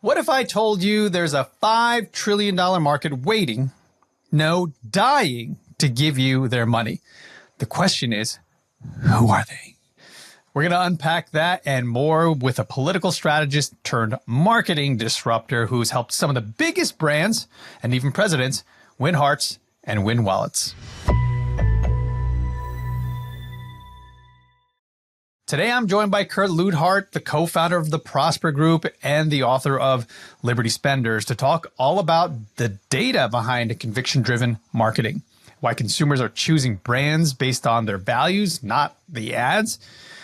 What if I told you there's a $5 trillion market waiting, no, dying to give you their money? The question is, who are they? We're going to unpack that and more with a political strategist turned marketing disruptor who's helped some of the biggest brands and even presidents win hearts and win wallets. Today, I'm joined by Kurt Luidhardt, the co-founder of the Prosper Group and the author of Liberty Spenders, to talk all about the data behind conviction-driven marketing, why consumers are choosing brands based on their values, not the ads.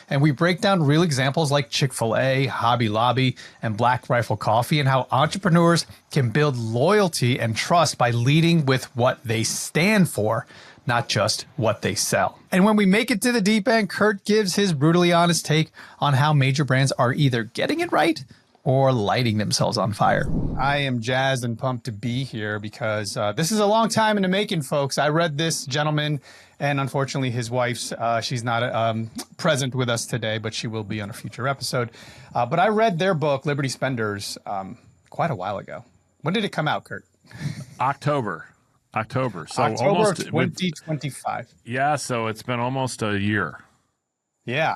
And we break down real examples like Chick-fil-A, Hobby Lobby, and Black Rifle Coffee, and how entrepreneurs can build loyalty and trust by leading with what they stand for, not just what they sell. And when we make it to the deep end, Kurt gives his brutally honest take on how major brands are either getting it right or lighting themselves on fire. I am jazzed and pumped to be here because this is a long time in the making, folks. I read this gentleman, and unfortunately his wife's, she's not present with us today, but she will be on a future episode. But I read their book, Liberty Spenders, quite a while ago. When did it come out, Kurt? October. So October almost 2025. Yeah, so it's been almost a year. Yeah.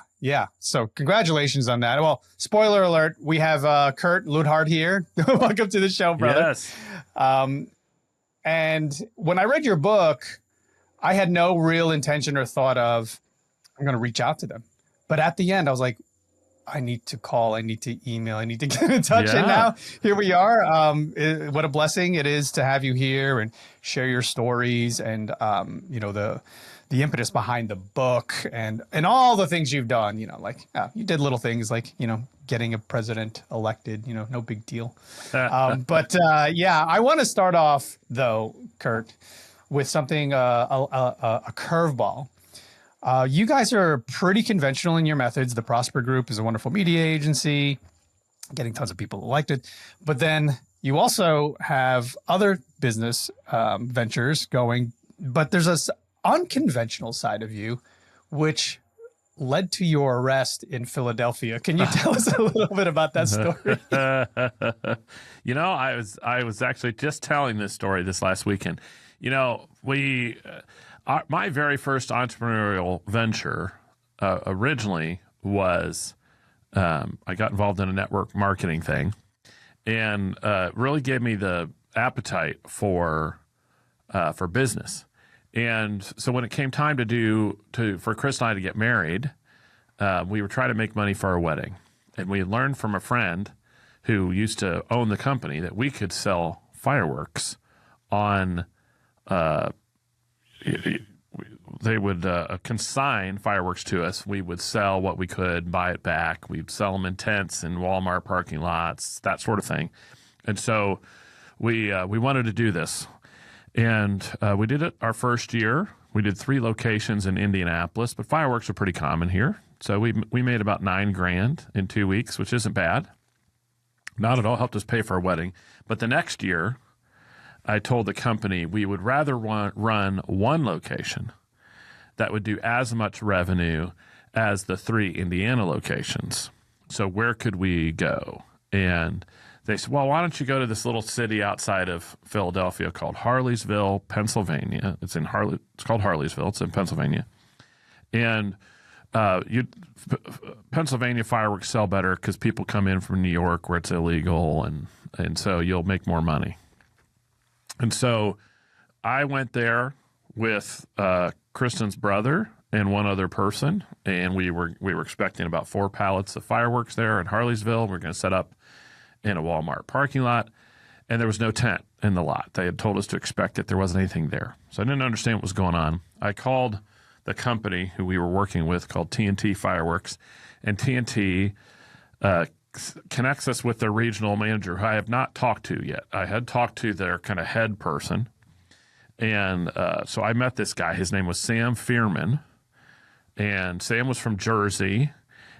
So congratulations on that. Well, spoiler alert, we have Kurt Luidhardt here. Welcome to the show, brother. Yes. And when I read your book, I had no real intention or thought of, I'm going to reach out to them. But at the end, I was like, I need to call, I need to email, I need to get in touch. Yeah. And now here we are. What a blessing it is to have you here and share your stories and, the impetus behind the book and all the things you've done, you did little things like, getting a president elected, no big deal. But I want to start off though, Kurt, with something, a curveball. You guys are pretty conventional in your methods. The Prosper Group is a wonderful media agency, getting tons of people elected. But then you also have other business ventures going. But there's this unconventional side of you, which led to your arrest in Philadelphia. Can you tell us a little bit about that story? I was actually just telling this story this last weekend. My very first entrepreneurial venture originally was I got involved in a network marketing thing, and really gave me the appetite for business. And so when it came time for Chris and I to get married, we were trying to make money for our wedding, and we learned from a friend who used to own the company that we could sell fireworks on. They would consign fireworks to us. We would sell what we could, buy it back. We'd sell them in tents in Walmart parking lots, that sort of thing. And so we wanted to do this. And we did it our first year. We did 3 locations in Indianapolis, but fireworks are pretty common here. So we made about $9,000 in 2 weeks, which isn't bad. Not at all. Helped us pay for our wedding. But the next year, I told the company we would rather run one location that would do as much revenue as the 3 Indiana locations. So where could we go? And they said, well, why don't you go to this little city outside of Philadelphia called Harleysville, Pennsylvania. It's called Harleysville. It's in Pennsylvania. And Pennsylvania fireworks sell better because people come in from New York where it's illegal, and so you'll make more money. And so I went there with Kristen's brother and one other person, and we were expecting about 4 pallets of fireworks there in Harleysville. We're going to set up in a Walmart parking lot, and there was no tent in the lot. They had told us to expect it. There wasn't anything there. So I didn't understand what was going on. I called the company who we were working with called TNT Fireworks, and TNT connects us with their regional manager, who I have not talked to yet. I had talked to their kind of head person, and so I met this guy. His name was Sam Fearman, and Sam was from Jersey,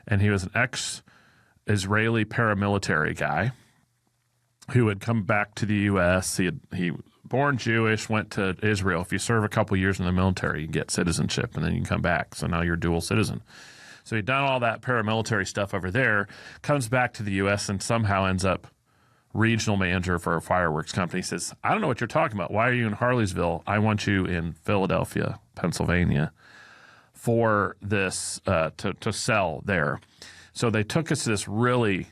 and he was an ex-Israeli paramilitary guy who had come back to the U.S. He born Jewish, went to Israel. If you serve a couple years in the military, you get citizenship, and then you can come back. So now you're dual citizen. So he'd done all that paramilitary stuff over there, comes back to the U.S. and somehow ends up regional manager for a fireworks company. He says, I don't know what you're talking about. Why are you in Harleysville? I want you in Philadelphia, Pennsylvania for this, to sell there. So they took us to this really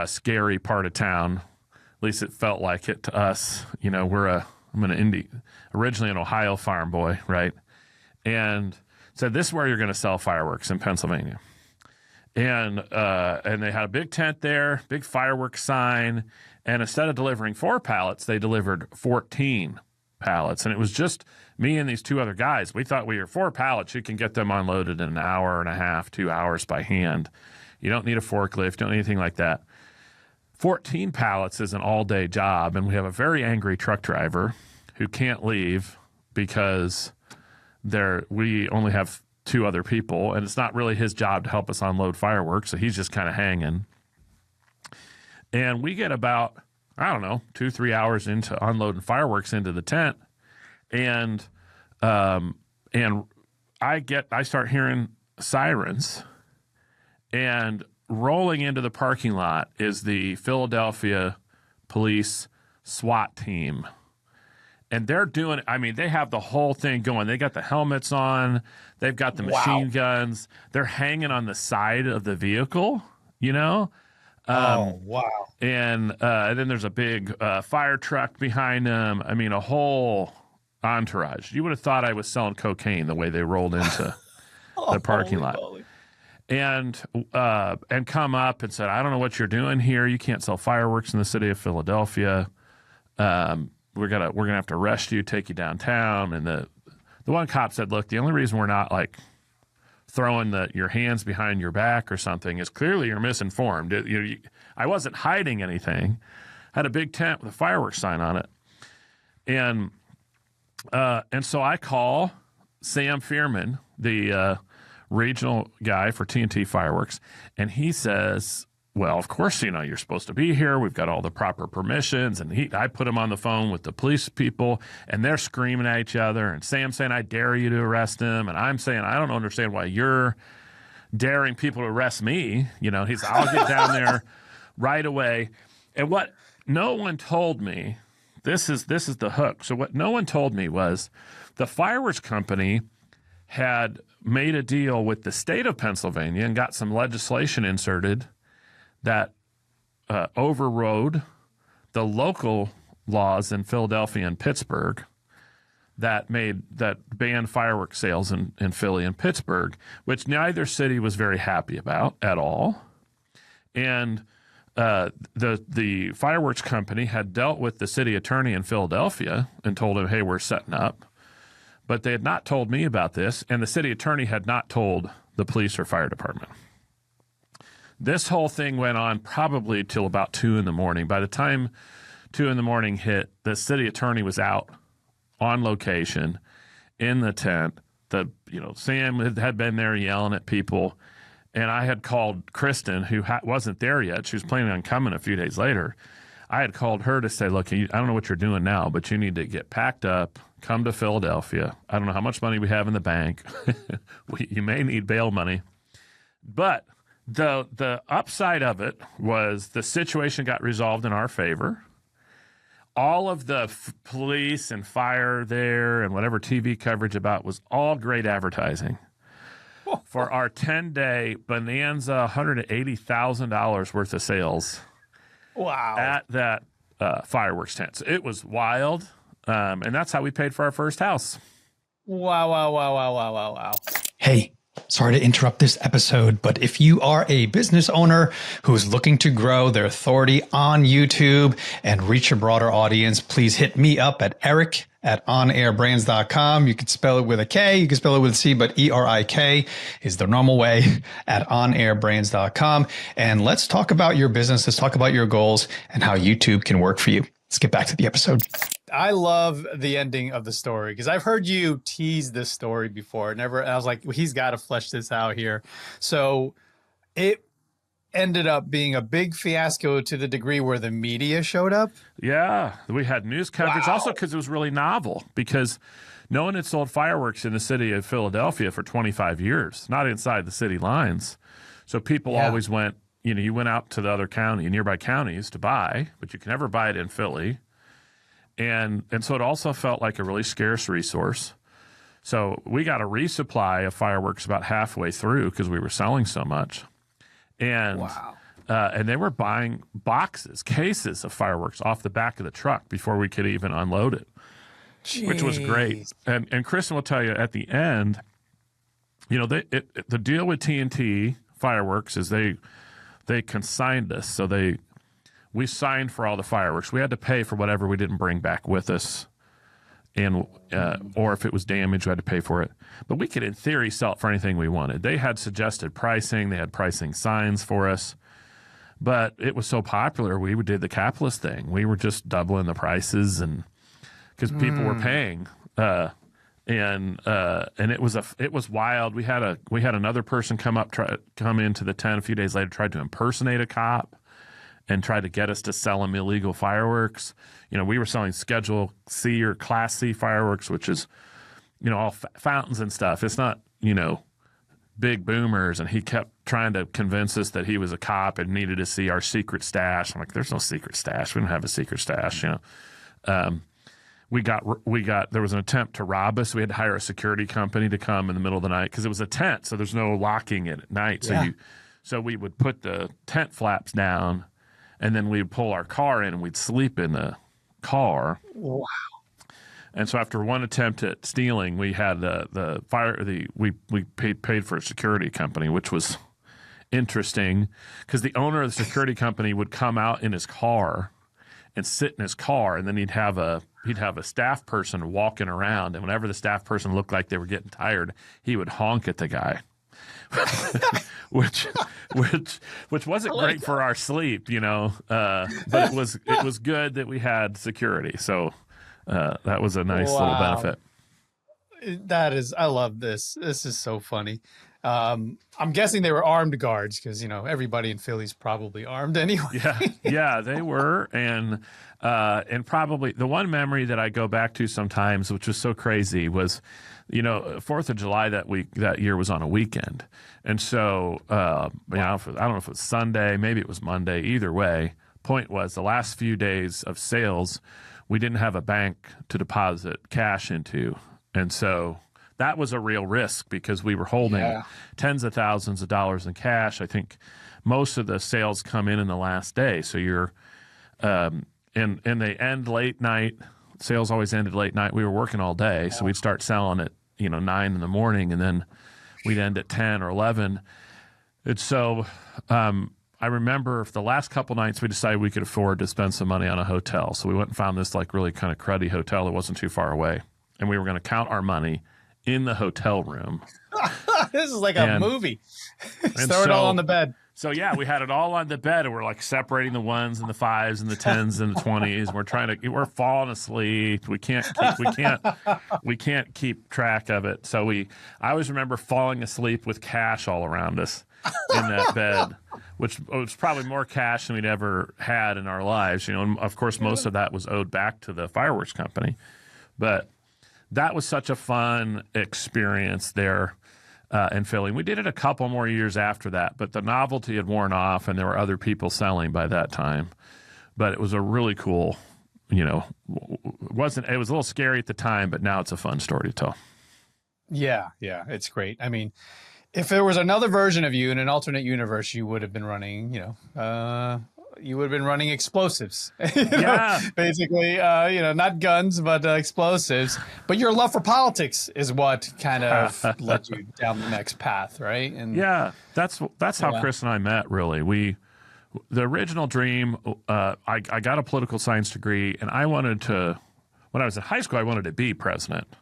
scary part of town. At least it felt like it to us. You know, I'm originally an Ohio farm boy, right? And said, this is where you're going to sell fireworks in Pennsylvania. And they had a big tent there, big fireworks sign. And instead of delivering 4 pallets, they delivered 14 pallets. And it was just me and these 2 other guys. We thought we were 4 pallets. You can get them unloaded in an hour and a half, 2 hours by hand. You don't need a forklift, don't need anything like that. 14 pallets is an all-day job. And we have a very angry truck driver who can't leave because we only have 2 other people, and it's not really his job to help us unload fireworks, so he's just kind of hanging. And we get about, 2-3 hours into unloading fireworks into the tent, and I start hearing sirens, and rolling into the parking lot is the Philadelphia police SWAT team. And they're doing, they have the whole thing going. They got the helmets on. They've got the machine guns. They're hanging on the side of the vehicle, you know? Wow. And then there's a big fire truck behind them. a whole entourage. You would have thought I was selling cocaine the way they rolled into the parking lot. Holy. And come up and said, I don't know what you're doing here. You can't sell fireworks in the city of Philadelphia. We're gonna have to arrest you, take you downtown. And the one cop said, look, the only reason we're not like throwing your hands behind your back or something is clearly you're misinformed. I wasn't hiding anything. I had a big tent with a fireworks sign on it. And so I call Sam Fearman, the regional guy for TNT Fireworks, and he says, well, of course, you're supposed to be here. We've got all the proper permissions. And I put him on the phone with the police people, and they're screaming at each other. And Sam's saying, I dare you to arrest him. And I'm saying, I don't understand why you're daring people to arrest me. I'll get down there right away. And what no one told me, this is the hook. So what no one told me was the fireworks company had made a deal with the state of Pennsylvania and got some legislation inserted that overrode the local laws in Philadelphia and Pittsburgh that banned fireworks sales in Philly and Pittsburgh, which neither city was very happy about at all. And the fireworks company had dealt with the city attorney in Philadelphia and told him, hey, we're setting up. But they had not told me about this, and the city attorney had not told the police or fire department. This whole thing went on probably till about 2 in the morning. By the time 2 in the morning hit, the city attorney was out on location in the tent. Sam had been there yelling at people, and I had called Kristen, who wasn't there yet. She was planning on coming a few days later. I had called her to say, look, I don't know what you're doing now, but you need to get packed up, come to Philadelphia. I don't know how much money we have in the bank. You may need bail money. But the upside of it was the situation got resolved in our favor. All of the police and fire there and whatever TV coverage about was all great advertising for our 10-day bonanza, $180,000 worth of sales. Wow. At that fireworks tent. So it was wild, and that's how we paid for our first house. Wow. Hey, sorry to interrupt this episode, but if you are a business owner who's looking to grow their authority on YouTube and reach a broader audience, please hit me up at Erik@onairbrands.com. You can spell it with a K, you can spell it with a C, but ERIK is the normal way at onairbrands.com. And let's talk about your business. Let's talk about your goals and how YouTube can work for you. Let's get back to the episode. I love the ending of the story because I've heard you tease this story before. And I was like, well, he's got to flesh this out here. So it ended up being a big fiasco to the degree where the media showed up. Yeah, we had news coverage also because it was really novel because no one had sold fireworks in the city of Philadelphia for 25 years, not inside the city lines. So people always went, you went out to the other nearby counties to buy, but you can never buy it in Philly. And so it also felt like a really scarce resource. So we got a resupply of fireworks about halfway through because we were selling so much. And Wow. And they were buying cases of fireworks off the back of the truck before we could even unload it, which was great. And Kristen will tell you at the end, the deal with TNT Fireworks is they consigned us. So we signed for all the fireworks. We had to pay for whatever we didn't bring back with us. And or if it was damaged, we had to pay for it. But we could, in theory, sell it for anything we wanted. They had suggested pricing. They had pricing signs for us. But it was so popular, we did the capitalist thing. We were just doubling the prices, and because people were paying, and it was wild. We had another person come into the tent a few days later, tried to impersonate a cop, and tried to get us to sell them illegal fireworks. We were selling Schedule C or Class C fireworks, which is, all fountains and stuff. It's not, big boomers. And he kept trying to convince us that he was a cop and needed to see our secret stash. I'm like, there's no secret stash. We don't have a secret stash. There was an attempt to rob us. We had to hire a security company to come in the middle of the night because it was a tent, so there's no locking it at night. So we would put the tent flaps down, and then we'd pull our car in and we'd sleep in the car. Wow. And so after one attempt at stealing, we had we paid for a security company, which was interesting because the owner of the security company would come out in his car and sit in his car, and then he'd have a staff person walking around, and whenever the staff person looked like they were getting tired, he would honk at the guy. which wasn't great for our sleep, but it was good that we had security. So that was a nice little benefit. I love this. This is so funny. I'm guessing they were armed guards because, everybody in Philly's probably armed anyway. Yeah, they were. And probably the one memory that I go back to sometimes, which was so crazy, was, 4th of July that year was on a weekend. And so, I don't know if it was Sunday, maybe it was Monday, either way. Point was the last few days of sales, we didn't have a bank to deposit cash into. And so that was a real risk because we were holding tens of thousands of dollars in cash. I think most of the sales come in the last day. So you're, and they end late night. Sales always ended late night. We were working all day. So we'd start selling at, 9 in the morning, and then we'd end at 10 or 11. And so, I remember the last couple nights we decided we could afford to spend some money on a hotel. So we went and found this really kind of cruddy hotel that wasn't too far away. And we were going to count our money in the hotel room. This is like a movie. Throw it all on the bed. So we had it all on the bed, and we're like separating the ones and the fives and the tens and the 20s. We're falling asleep. We can't keep track of it. So I always remember falling asleep with cash all around us in that bed, which was probably more cash than we'd ever had in our lives. And of course, most of that was owed back to the fireworks company. But that was such a fun experience there in Philly. We did it a couple more years after that, but the novelty had worn off, and there were other people selling by that time. But it was a really cool, it was a little scary at the time, but now it's a fun story to tell. Yeah, it's great. I mean, if there was another version of you in an alternate universe, you would have been running, explosives. Basically, not guns, but explosives. But your love for politics is what kind of led you down the next path, right? And that's how Chris and I met. Really, the original dream. I got a political science degree, and when I was in high school, I wanted to be president.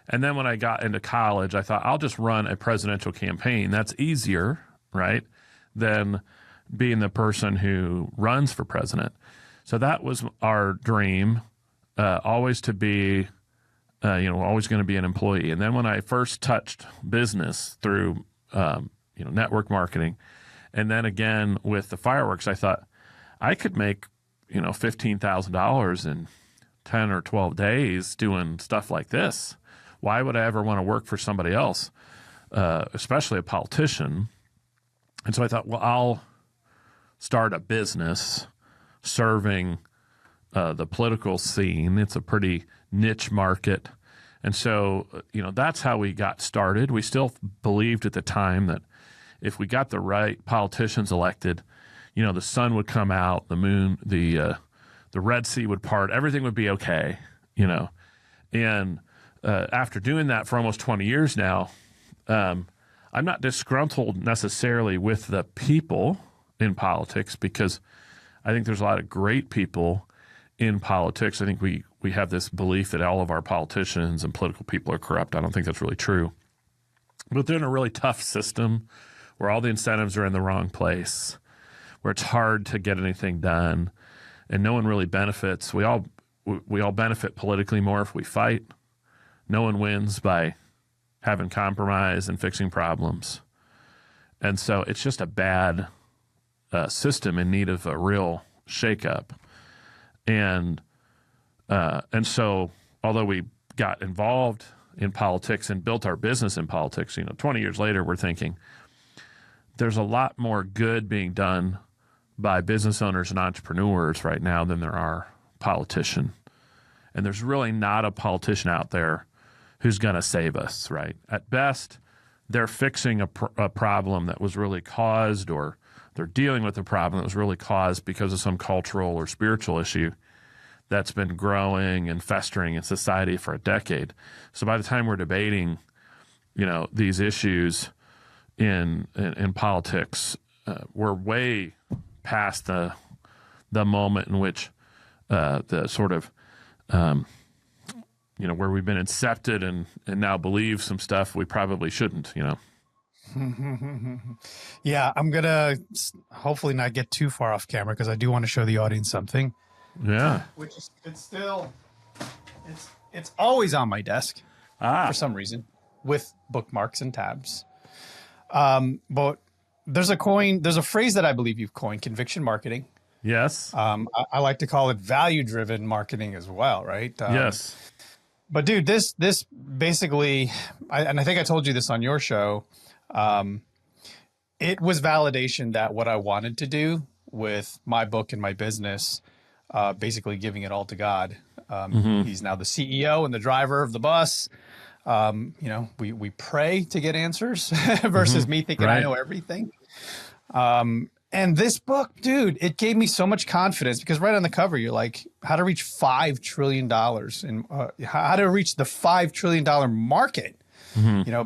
And then when I got into college, I thought I'll just run a presidential campaign. That's easier, right, than being the person who runs for president. So that was our dream, always to be, always going to be an employee. And then when I first touched business through, network marketing, and then again with the fireworks, I thought I could make, $15,000 in 10 or 12 days doing stuff like this. Why would I ever want to work for somebody else, especially a politician? And so I thought, well, start a business serving the political scene. It's a pretty niche market. And so, that's how we got started. We still believed at the time that if we got the right politicians elected, the sun would come out, the moon, the Red Sea would part, everything would be okay, And after doing that for almost 20 years now, I'm not disgruntled necessarily with the people in politics, because I think there's a lot of great people in politics. I think we have this belief that all of our politicians and political people are corrupt. I don't think that's really true. But they're in a really tough system where all the incentives are in the wrong place, where it's hard to get anything done, and no one really benefits. We all benefit politically more if we fight. No one wins by having compromise and fixing problems. And so it's just a bad system in need of a real shakeup. And so although we got involved in politics and built our business in politics, 20 years later, we're thinking there's a lot more good being done by business owners and entrepreneurs right now than there are politicians. And there's really not a politician out there who's going to save us, right? At best, they're fixing a problem that was really caused, or they're dealing with a problem that was really caused because of some cultural or spiritual issue that's been growing and festering in society for a decade. So by the time we're debating, these issues in politics, we're way past the moment in which the sort of where we've been incepted and now believe some stuff we probably shouldn't. Yeah, I'm gonna hopefully not get too far off camera, because I do want to show the audience something. Yeah, which is it's always on my desk for some reason, with bookmarks and tabs. But there's a phrase that I believe you've coined: conviction marketing. Yes. I like to call it value-driven marketing as well, right? Yes. But dude, this basically, and I think I told you this on your show, it was validation that what I wanted to do with my book and my business, basically giving it all to God. He's now the CEO and the driver of the bus. We pray to get answers versus me thinking I know everything. And this book, dude, it gave me so much confidence, because right on the cover, you're like, how to reach $5 trillion and how to reach the $5 trillion market,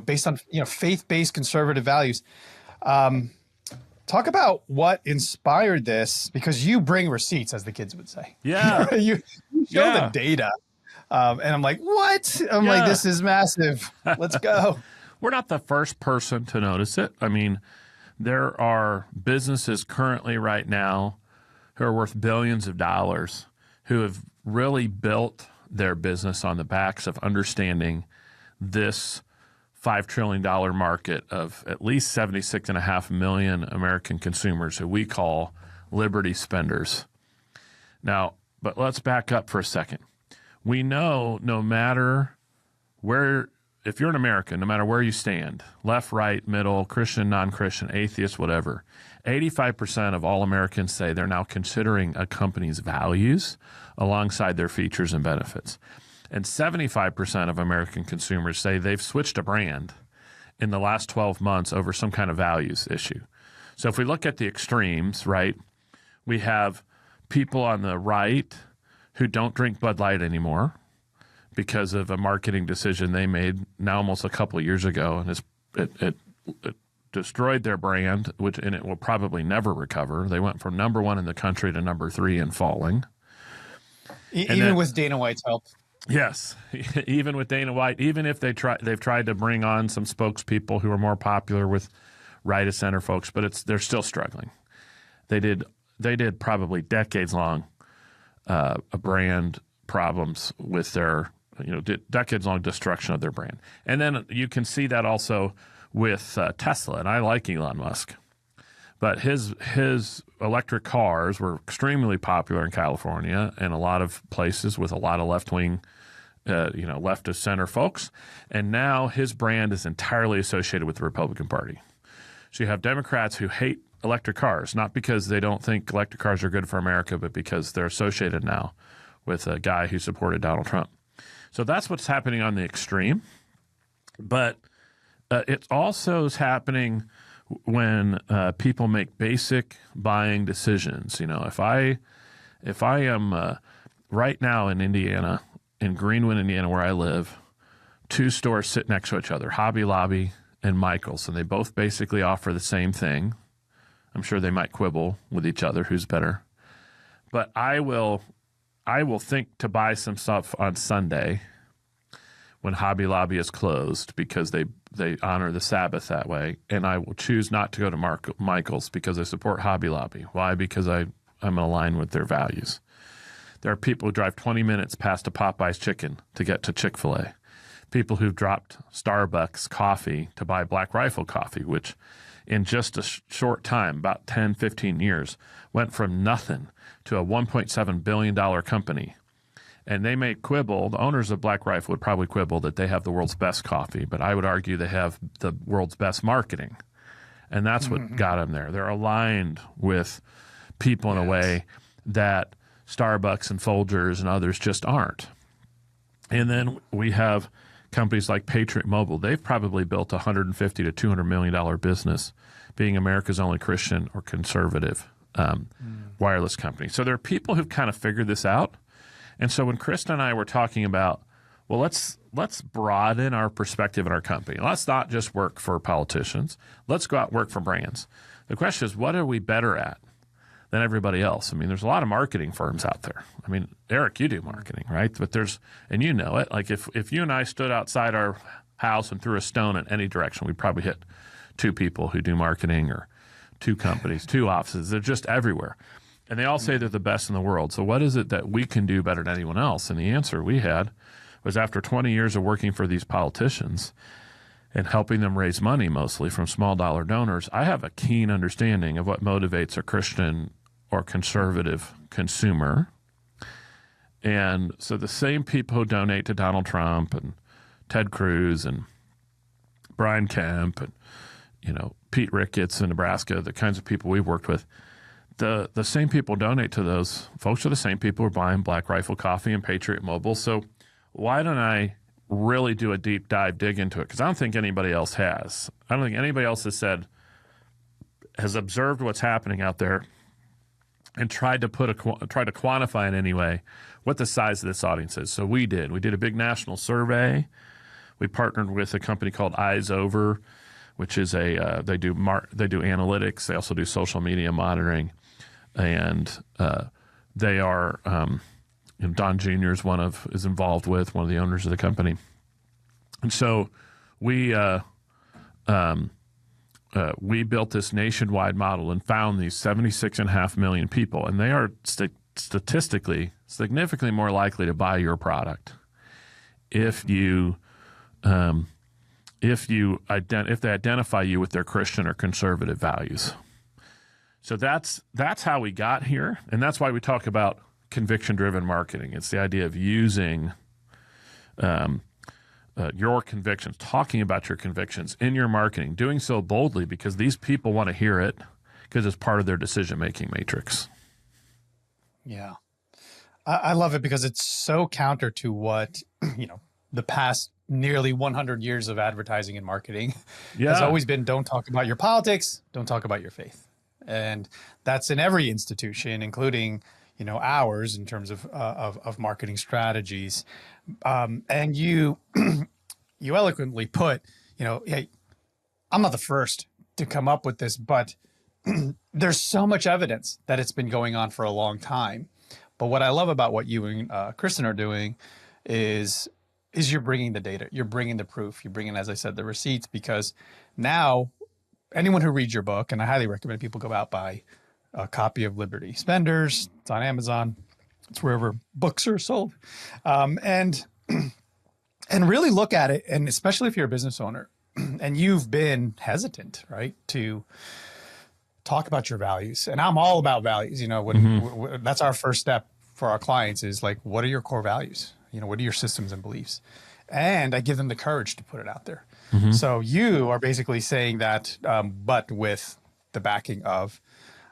based on, faith-based conservative values. Talk about what inspired this, because you bring receipts, as the kids would say. Yeah. you show the data. And I'm like, what? I'm like, this is massive. Let's go. We're not the first person to notice it. I mean, there are businesses currently right now who are worth billions of dollars who have really built their business on the backs of understanding this $5 trillion market of at least 76.5 million American consumers who we call liberty spenders. Now, but let's back up for a second. We know no matter where, if you're an American, no matter where you stand, left, right, middle, Christian, non-Christian, atheist, whatever, 85% of all Americans say they're now considering a company's values alongside their features and benefits. And 75% of American consumers say they've switched a brand in the last 12 months over some kind of values issue. So if we look at the extremes, right, we have people on the right who don't drink Bud Light anymore because of a marketing decision they made now almost a couple of years ago, and it destroyed their brand, and it will probably never recover. They went from number 1 in the country to number 3 and falling. Even with Dana White's help. Yes, even with Dana White, even if they've tried to bring on some spokespeople who are more popular with right of center folks, but they're still struggling. They did probably decades long brand problems with their decades long destruction of their brand, and then you can see that also with Tesla. And I like Elon Musk, but his electric cars were extremely popular in California and a lot of places with a lot of left-wing, left of center folks. And now his brand is entirely associated with the Republican Party. So you have Democrats who hate electric cars, not because they don't think electric cars are good for America, but because they're associated now with a guy who supported Donald Trump. So that's what's happening on the extreme. But it also is happening when people make basic buying decisions. You know, if I am right now in Indiana, in Greenwood, Indiana, where I live, 2 stores sit next to each other, Hobby Lobby and Michael's, and they both basically offer the same thing. I'm sure they might quibble with each other who's better. But I will think to buy some stuff on Sunday when Hobby Lobby is closed because they honor the Sabbath that way, and I will choose not to go to Michael's because I support Hobby Lobby. Why? Because I'm aligned with their values. There are people who drive 20 minutes past a Popeye's chicken to get to Chick-fil-A. People who've dropped Starbucks coffee to buy Black Rifle coffee, which in just a short time, about 10, 15 years, went from nothing to a $1.7 billion company. And they may quibble, the owners of Black Rifle would probably quibble that they have the world's best coffee, but I would argue they have the world's best marketing. And that's what got them there. They're aligned with people in a way that Starbucks and Folgers and others just aren't. And then we have companies like Patriot Mobile. They've probably built a $150 to $200 million business, being America's only Christian or conservative wireless company. So there are people who've kind of figured this out. And so when Krista and I were talking about, well, let's broaden our perspective in our company. Let's not just work for politicians. Let's go out and work for brands. The question is, what are we better at than everybody else? I mean, there's a lot of marketing firms out there. I mean, Eric, you do marketing, right? But and you know it, like if you and I stood outside our house and threw a stone in any direction, we'd probably hit 2 people who do marketing or 2 companies, 2 offices. They're just everywhere. And they all say they're the best in the world. So what is it that we can do better than anyone else? And the answer we had was, after 20 years of working for these politicians and helping them raise money mostly from small dollar donors, I have a keen understanding of what motivates a Christian or conservative consumer. And so the same people who donate to Donald Trump and Ted Cruz and Brian Kemp and, you know, Pete Ricketts in Nebraska, the kinds of people we've worked with, the same people donate to those folks are the same people who are buying Black Rifle coffee and Patriot Mobile. So why don't I really do a deep dive dig into it? Because I don't think anybody else has. I don't think anybody else has observed what's happening out there and tried to quantify in any way what the size of this audience is. So we did a big national survey. We partnered with a company called Eyes Over, which is they do analytics. They also do social media monitoring, and they are Don Jr. is involved with one of the owners of the company, and so we built this nationwide model and found these 76.5 million people, and they are statistically significantly more likely to buy your product if they identify you with their Christian or conservative values. So that's how we got here, and that's why we talk about conviction-driven marketing. It's the idea of using your convictions, talking about your convictions in your marketing, doing so boldly because these people want to hear it because it's part of their decision-making matrix. Yeah. I love it because it's so counter to what, the past nearly 100 years of advertising and marketing has always been: don't talk about your politics, don't talk about your faith. And that's in every institution, including, ours, in terms of marketing strategies. And you eloquently put, hey, I'm not the first to come up with this, but there's so much evidence that it's been going on for a long time. But what I love about what you and Kristen are doing is you're bringing the data, you're bringing the proof, you're bringing, as I said, the receipts, because now anyone who reads your book, and I highly recommend people go out, buy a copy of Liberty Spenders. It's on Amazon. It's wherever books are sold. And really look at it. And especially if you're a business owner and you've been hesitant, right, to talk about your values. And I'm all about values. That's our first step for our clients is like, what are your core values? What are your systems and beliefs? And I give them the courage to put it out there. So you are basically saying that, but with the backing of.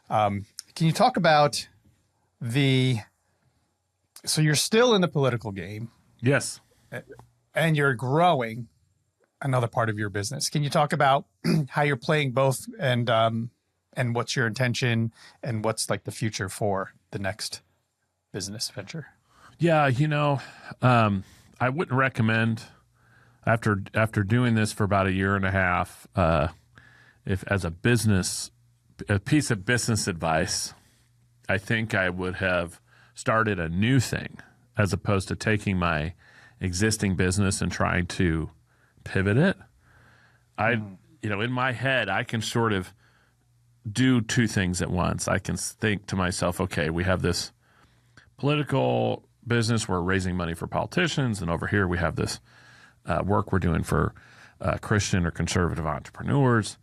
Can you talk about so you're still in the political game. Yes. And you're growing another part of your business. Can you talk about how you're playing both and what's your intention and what's like the future for the next business venture? Yeah, I wouldn't recommend after doing this for about a year and a half, if as a piece of business advice, I think I would have started a new thing as opposed to taking my existing business and trying to pivot it. In my head, I can sort of do two things at once. I can think to myself, okay, we have this political business, we're raising money for politicians, and over here we have this work we're doing for Christian or conservative entrepreneurs,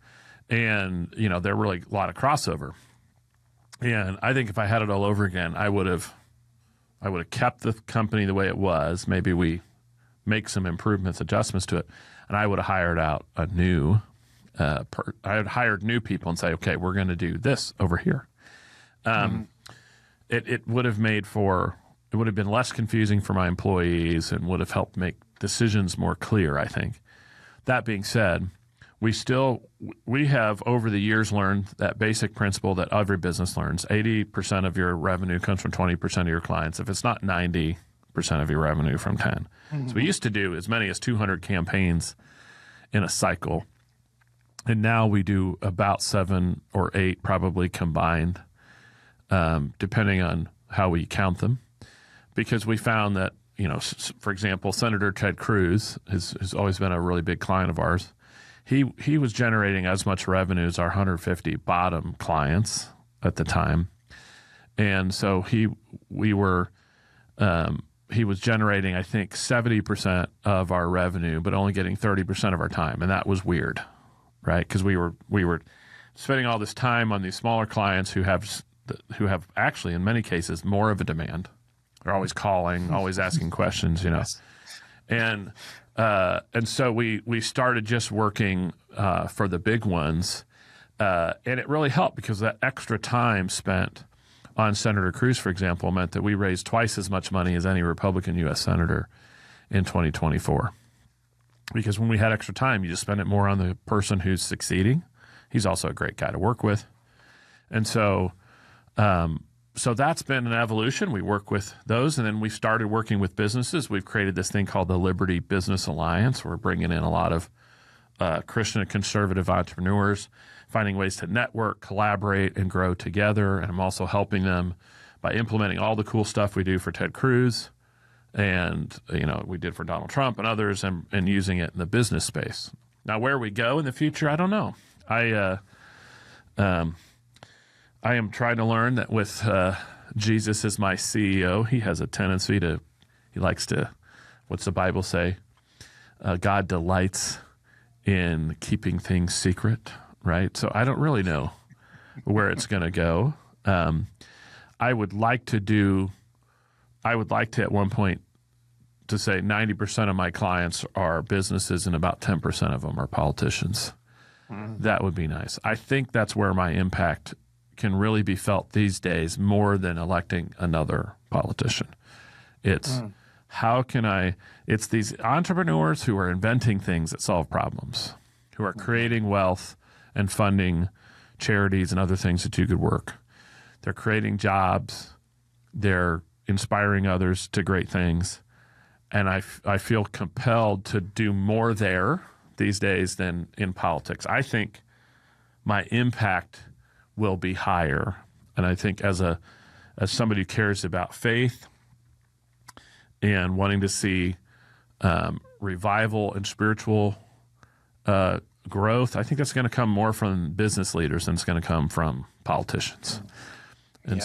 and there are really a lot of crossover. And I think if I had it all over again, I would have kept the company the way it was. Maybe we make some improvements, adjustments to it, and I would have hired out a new. I had hired new people and say, okay, we're going to do this over here. It would have been less confusing for my employees and would have helped make decisions more clear, I think. That being said, we have over the years learned that basic principle that every business learns. 80% of your revenue comes from 20% of your clients. If it's not 90% of your revenue from 10. Mm-hmm. So we used to do as many as 200 campaigns in a cycle. And now we do about 7 or 8 probably combined, depending on how we count them. Because we found that, for example, Senator Ted Cruz has always been a really big client of ours. He was generating as much revenue as our 150 bottom clients at the time. And so he was generating, I think, 70% of our revenue, but only getting 30% of our time. And that was weird, right? Because we were spending all this time on these smaller clients who have actually, in many cases, more of a demand. They're always calling, always asking questions, Yes. And so we started just working for the big ones, and it really helped because that extra time spent on Senator Cruz, for example, meant that we raised twice as much money as any Republican U.S. senator in 2024. Because when we had extra time, you just spend it more on the person who's succeeding. He's also a great guy to work with, and so that's been an evolution. We work with those, and then we started working with businesses. We've created this thing called the Liberty Business Alliance. We're bringing in a lot of Christian and conservative entrepreneurs, finding ways to network, collaborate, and grow together. And I'm also helping them by implementing all the cool stuff we do for Ted Cruz and we did for Donald Trump and others, and using it in the business space. Now, where we go in the future, I don't know. I am trying to learn that with Jesus as my CEO, he has a tendency he likes to, what's the Bible say? God delights in keeping things secret, right? So I don't really know where it's going to go. I would like to at one point to say 90% of my clients are businesses and about 10% of them are politicians. Mm. That would be nice. I think that's where my impact can really be felt these days more than electing another politician. It's it's these entrepreneurs who are inventing things that solve problems, who are creating wealth and funding charities and other things that do good work. They're creating jobs. They're inspiring others to great things. And I feel compelled to do more there these days than in politics. I think my impact will be higher. And I think as somebody who cares about faith and wanting to see revival and spiritual growth, I think that's going to come more from business leaders than it's going to come from politicians. And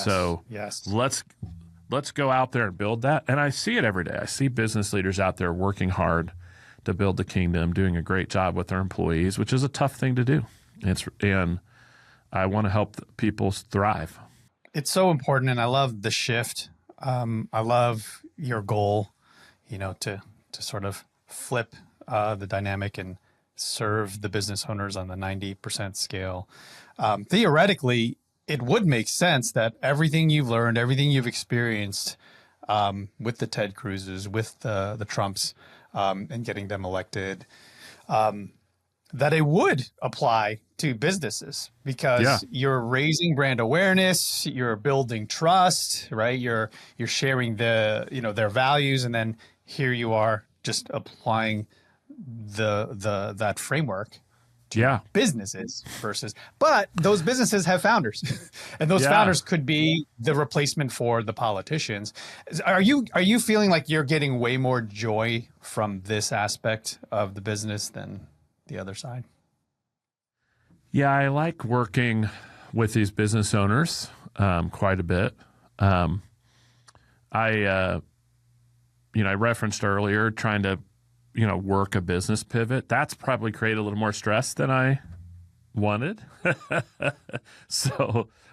let's go out there and build that. And I see it every day. I see business leaders out there working hard to build the kingdom, doing a great job with their employees, which is a tough thing to do. And I want to help people thrive. It's so important, and I love the shift. I love your goal, to sort of flip the dynamic and serve the business owners on the 90% scale. Theoretically, it would make sense that everything you've learned, everything you've experienced with the Ted Cruzes, with the Trumps, and getting them elected, that it would apply to businesses, because you're raising brand awareness, you're building trust, right? You're sharing their values, and then here you are just applying that framework to businesses but those businesses have founders, and those founders could be the replacement for the politicians. Are you feeling like you're getting way more joy from this aspect of the business than the other side? Yeah, I like working with these business owners quite a bit. I referenced earlier trying to, work a business pivot. That's probably created a little more stress than I wanted.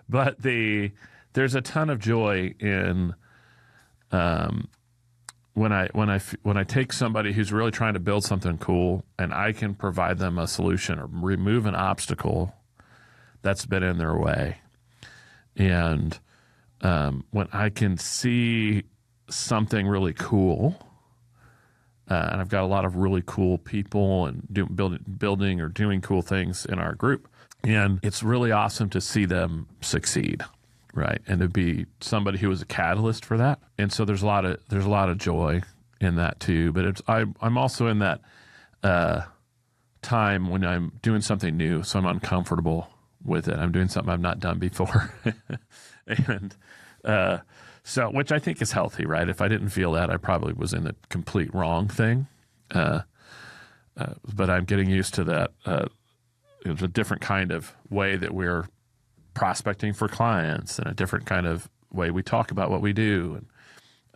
But there's a ton of joy in when I take somebody who's really trying to build something cool, and I can provide them a solution or remove an obstacle that's been in their way. And when I can see something really cool, and I've got a lot of really cool people and building or doing cool things in our group, and it's really awesome to see them succeed, right? And to be somebody who was a catalyst for that. And so there's a lot of joy in that too. But I'm also in that time when I'm doing something new, so I'm uncomfortable with it. I'm doing something I've not done before, and so, which I think is healthy, right? If I didn't feel that, I probably was in the complete wrong thing. But I'm getting used to that. It's a different kind of way that we're prospecting for clients, and a different kind of way we talk about what we do. And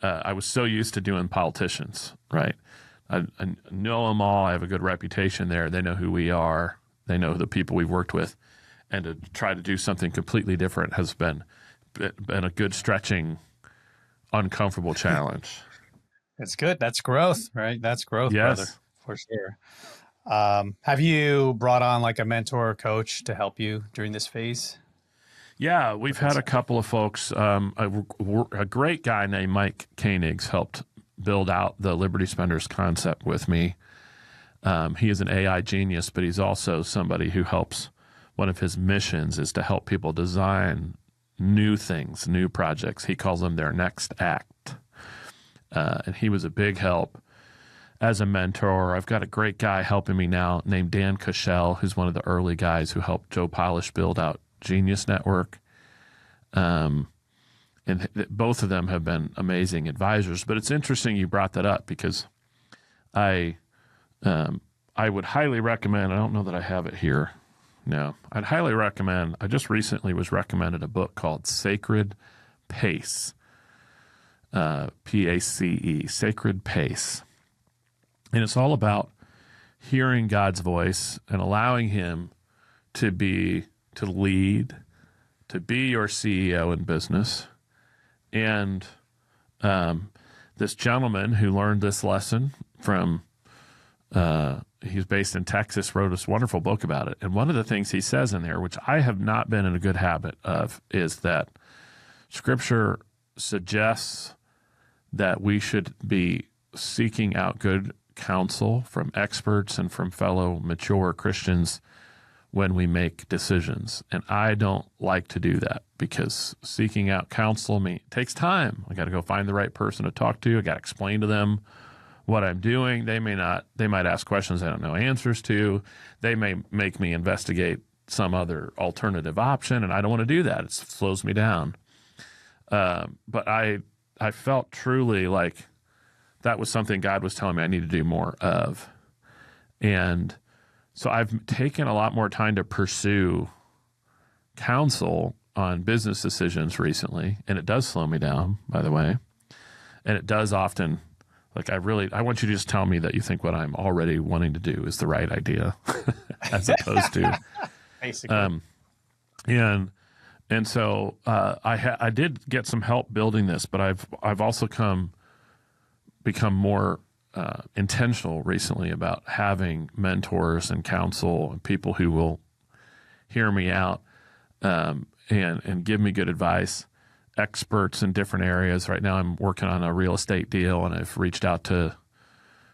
I was so used to doing politicians, right? I know them all. I have a good reputation there. They know who we are. They know the people we've worked with. And to try to do something completely different has been a good stretching, uncomfortable challenge. It's good. That's growth, right? That's growth, yes, brother, for sure. Have you brought on like a mentor or coach to help you during this phase? Yeah, we've had a couple of folks. A great guy named Mike Koenig's helped build out the Liberty Spenders concept with me. He is an AI genius, but he's also somebody who helps. One of his missions is to help people design new things, new projects. He calls them their next act. And he was a big help as a mentor. I've got a great guy helping me now named Dan Cushell, who's one of the early guys who helped Joe Polish build out Genius Network. And both of them have been amazing advisors. But it's interesting you brought that up, because I would highly recommend, I don't know that I have it here. No, I'd highly recommend, I just recently was recommended a book called Sacred Pace, P-A-C-E, Sacred Pace. And it's all about hearing God's voice and allowing him to lead, to be your CEO in business. And this gentleman who learned this lesson from he's based in Texas, wrote this wonderful book about it. And one of the things he says in there, which I have not been in a good habit of, is that Scripture suggests that we should be seeking out good counsel from experts and from fellow mature Christians when we make decisions. And I don't like to do that, because seeking out counsel takes time. I got to go find the right person to talk to. I got to explain to them what I'm doing. They might ask questions I don't know answers to. They may make me investigate some other alternative option, and I don't want to do that. It slows me down. But I felt truly like that was something God was telling me I need to do more of. And so I've taken a lot more time to pursue counsel on business decisions recently, and it does slow me down, by the way. And it does often, like, I want you to just tell me that you think what I'm already wanting to do is the right idea, as opposed to basically. And so I did get some help building this, but I've also become more intentional recently about having mentors and counsel and people who will hear me out and give me good advice, experts in different areas. Right now I'm working on a real estate deal, and I've reached out to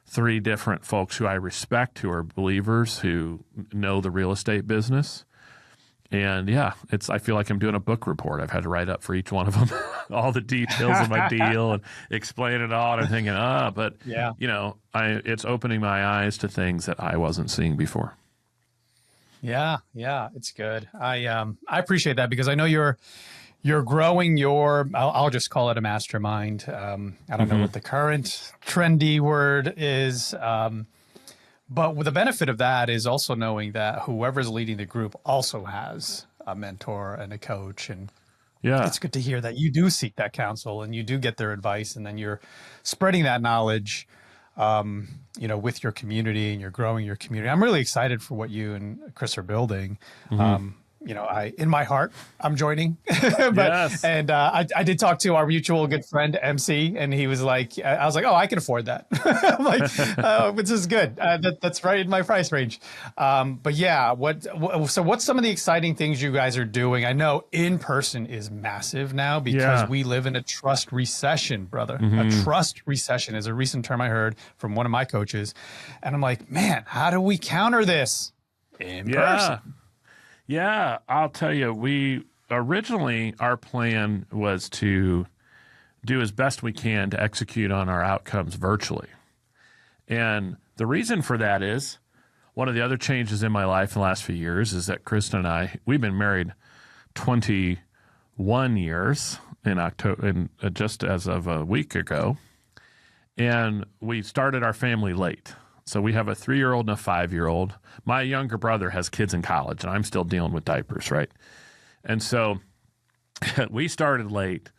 3 different folks who I respect, who are believers, who know the real estate business. And yeah, I feel like I'm doing a book report. I've had to write up for each one of them all the details of my deal and explain it all. And I'm thinking, but yeah, it's opening my eyes to things that I wasn't seeing before. Yeah, it's good. I appreciate that, because I know you're growing your, I'll just call it a mastermind. I don't know what the current trendy word is. But the benefit of that is also knowing that whoever's leading the group also has a mentor and a coach. And it's good to hear that you do seek that counsel and you do get their advice, and then you're spreading that knowledge, with your community, and you're growing your community. I'm really excited for what you and Chris are building. In my heart, I'm joining. And I did talk to our mutual good friend, MC, and he was like, I was like, oh, I can afford that. I'm like, this is good. That's right in my price range. But yeah, so what's some of the exciting things you guys are doing? I know in person is massive now, because we live in a trust recession, brother. A trust recession is a recent term I heard from one of my coaches. And I'm like, man, how do we counter this in person? Yeah, I'll tell you, originally our plan was to do as best we can to execute on our outcomes virtually. And the reason for that is, one of the other changes in my life in the last few years is that Kristen and I, we've been married 21 years in October, just as of a week ago. And we started our family late. So we have a 3-year-old and a 5-year-old. My younger brother has kids in college, and I'm still dealing with diapers, right? And so we started late.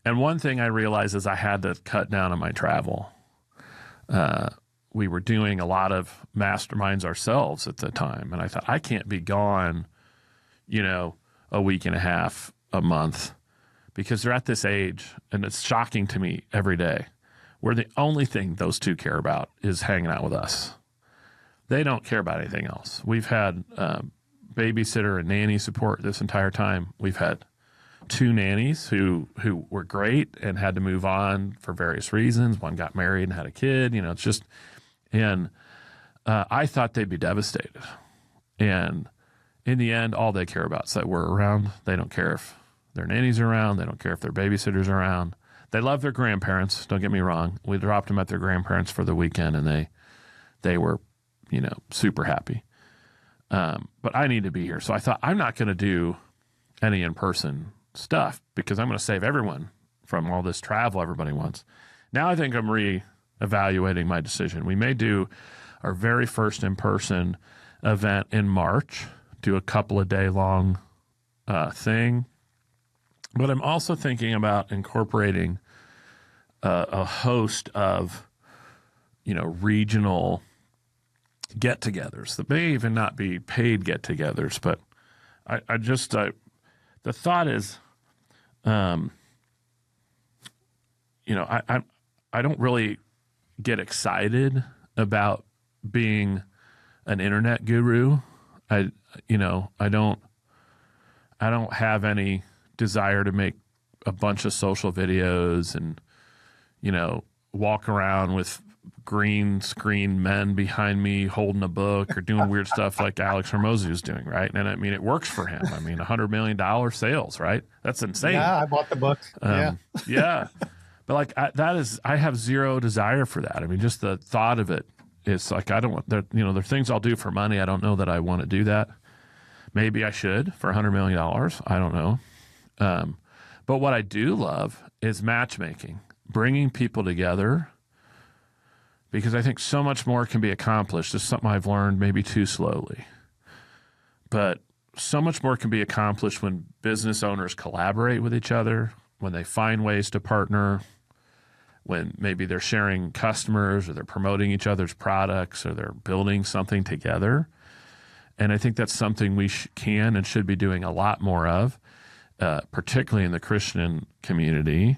And one thing I realized is I had to cut down on my travel. We were doing a lot of masterminds ourselves at the time. And I thought, I can't be gone, a week and a half, a month, because they're at this age, and it's shocking to me every day, where the only thing those 2 care about is hanging out with us. They don't care about anything else. We've had babysitter and nanny support this entire time. We've had 2 nannies who were great and had to move on for various reasons. One got married and had a kid. It's just, and I thought they'd be devastated. And in the end, all they care about is that we're around. They don't care if their nannies are around. They don't care if their babysitters are around. They love their grandparents. Don't get me wrong. We dropped them at their grandparents for the weekend, and they were, super happy. But I need to be here. So I thought, I'm not going to do any in-person stuff, because I'm going to save everyone from all this travel everybody wants. Now I think I'm re-evaluating my decision. We may do our very first in-person event in March, do a couple of day-long thing. But I'm also thinking about incorporating a host of, regional get-togethers that may even not be paid get-togethers. But the thought is, I don't really get excited about being an internet guru. I don't have any desire to make a bunch of social videos and, walk around with green screen men behind me holding a book or doing weird stuff like Alex Hormozy is doing, right? And I mean, it works for him. I mean, $100 million sales, right? That's insane. Yeah, I bought the book. Yeah. But I have zero desire for that. I mean, just the thought of it is like, there are things I'll do for money. I don't know that I want to do that. Maybe I should for $100 million. I don't know. But what I do love is matchmaking, bringing people together, because I think so much more can be accomplished. This is something I've learned maybe too slowly. But so much more can be accomplished when business owners collaborate with each other, when they find ways to partner, when maybe they're sharing customers or they're promoting each other's products or they're building something together. And I think that's something we can and should be doing a lot more of, particularly in the Christian community.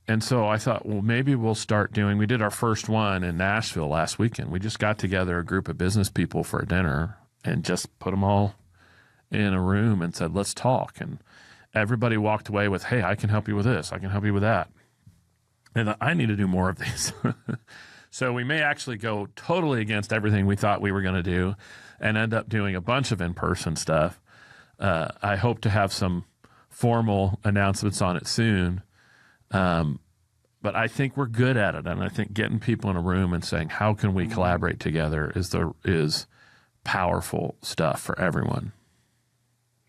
And so I thought, well, maybe we'll start doing, we did our first one in Nashville last weekend. We just got together a group of business people for a dinner and just put them all in a room and said, let's talk. And everybody walked away with, hey, I can help you with this. I can help you with that. And I need to do more of these. So we may actually go totally against everything we thought we were going to do and end up doing a bunch of in-person stuff. I hope to have some formal announcements on it soon. But I think we're good at it. And I think getting people in a room and saying, how can we collaborate together is powerful stuff for everyone.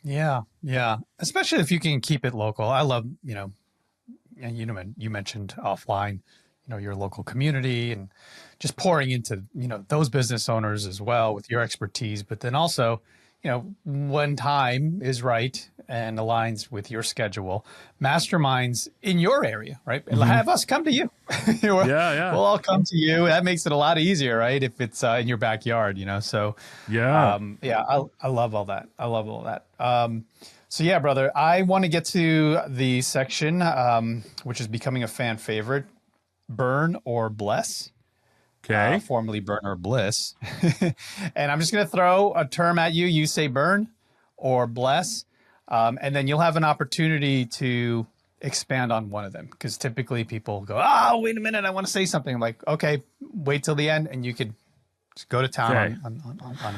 Yeah. Yeah. Especially if you can keep it local. I love, and you mentioned offline, your local community and just pouring into, those business owners as well with your expertise, but then also, when time is right and aligns with your schedule, masterminds in your area, right? And have us come to you. Yeah. We'll all come to you. That makes it a lot easier, right? If it's in your backyard, So yeah, I love all that. I love all that. So yeah, brother, I want to get to the section, which is becoming a fan favorite, burn or bless. Okay. Formerly burn or bliss. And I'm just going to throw a term at you. You say burn or bless. And then you'll have an opportunity to expand on one of them. Because typically people go, oh, wait a minute, I want to say something. I'm like, okay, wait till the end and you could just go to town on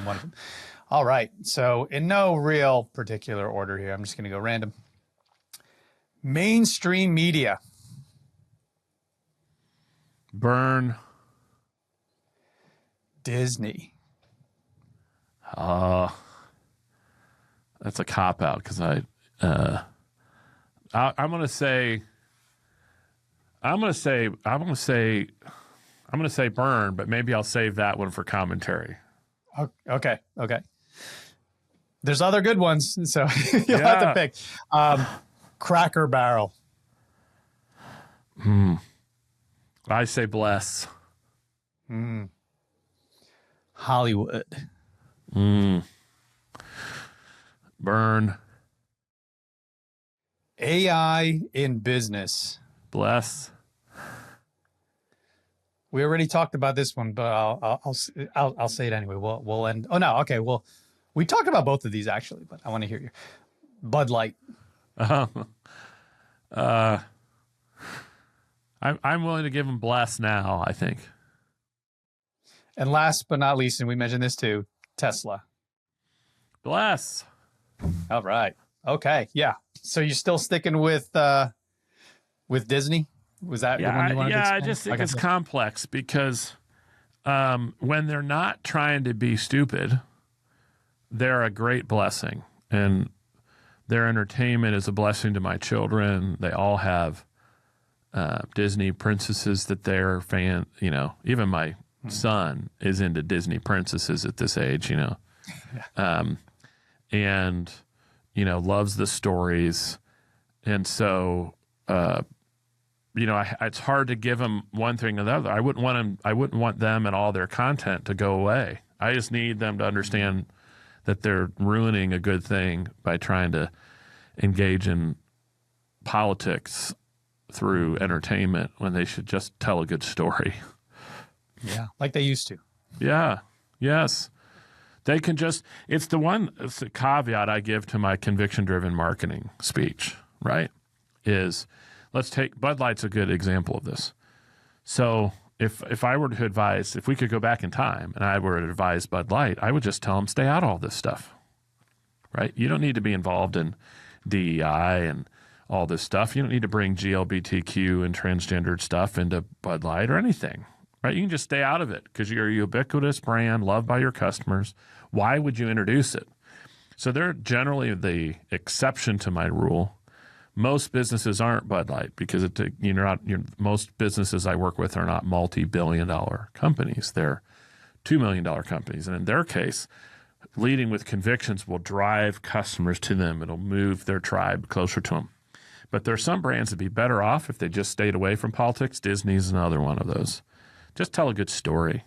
one of them. All right. So in no real particular order here, I'm just going to go random. Mainstream media. Burn. Disney. That's a cop out because I'm gonna say burn, but maybe I'll save that one for commentary. Okay. There's other good ones, so you'll have to pick. Cracker Barrel. I say bless. Hollywood. Burn. AI in business. Bless. We already talked about this one, but I'll say it anyway. We'll end. Oh no, okay. Well, we talked about both of these actually, but I want to hear you. Bud Light. I'm willing to give him bless now, I think. And last but not least, and we mentioned this too, Tesla. Bless. All right. Okay. Yeah. So you're still sticking with Disney? Was that the one you wanted to expand? I just think it's complex because when they're not trying to be stupid, they're a great blessing. And their entertainment is a blessing to my children. They all have Disney princesses that they're fan, even my son is into Disney princesses at this age, and, loves the stories. And so, it's hard to give them one thing or the other. I wouldn't want them and all their content to go away. I just need them to understand that they're ruining a good thing by trying to engage in politics through entertainment when they should just tell a good story. Yeah, like they used to. Yeah, yes. They can it's the caveat I give to my conviction-driven marketing speech, right? Is let's take, Bud Light's a good example of this. So if I were to advise, if we could go back in time and I were to advise Bud Light, I would just tell them, stay out of all this stuff, right? You don't need to be involved in DEI and all this stuff. You don't need to bring GLBTQ and transgendered stuff into Bud Light or anything, right? You can just stay out of it because you're a ubiquitous brand loved by your customers. Why would you introduce it? So they're generally the exception to my rule. Most businesses aren't Bud Light because most businesses I work with are not multi-billion-dollar companies. They're $2 million companies. And in their case, leading with convictions will drive customers to them. It'll move their tribe closer to them. But there are some brands that'd be better off if they just stayed away from politics. Disney's another one of those. Just tell a good story.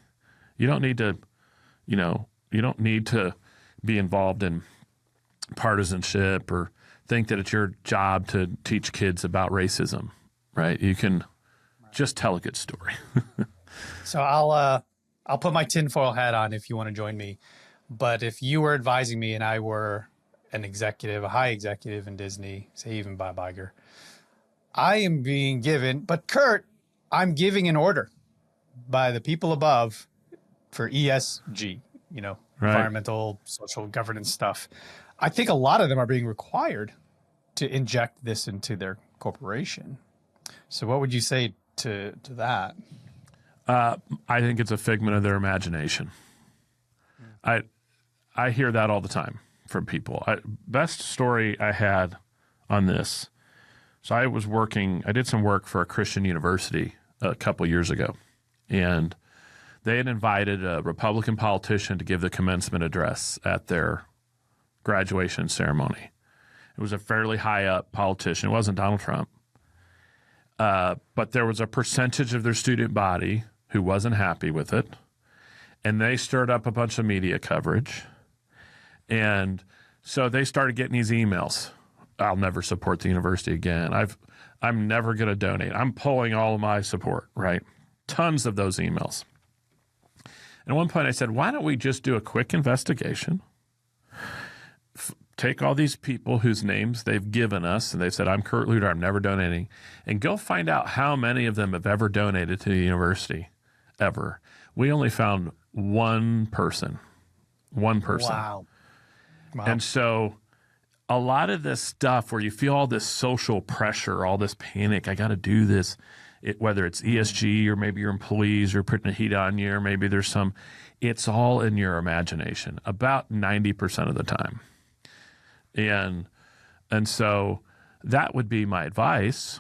You don't need to, be involved in partisanship or think that it's your job to teach kids about racism. right? You can just tell a good story. So I'll put my tinfoil hat on if you want to join me. But if you were advising me and I were an executive, a high executive in Disney, say even Bob Iger, I am being given, but Kurt, I'm giving an order by the people above for ESG, right. Environmental, social governance stuff. I think a lot of them are being required to inject this into their corporation. So what would you say to that? I think it's a figment of their imagination. I hear that all the time from people. Best story I had on this. So I did some work for a Christian university a couple years ago, and they had invited a Republican politician to give the commencement address at their graduation ceremony. It was a fairly high up politician. It wasn't Donald Trump. But there was a percentage of their student body who wasn't happy with it, and they stirred up a bunch of media coverage. And so they started getting these emails. I'll never support the university again. I'm never going to donate. I'm pulling all of my support, right? Tons of those emails. And at one point I said, why don't we just do a quick investigation? Take all these people whose names they've given us, and they've said, I'm Kurt Luidhardt, I'm never donating, and go find out how many of them have ever donated to the university, ever. We only found one person. Wow. And so a lot of this stuff where you feel all this social pressure, all this panic, I got to do this, whether it's ESG or maybe your employees are putting the heat on you, or maybe there's it's all in your imagination about 90% of the time. And so that would be my advice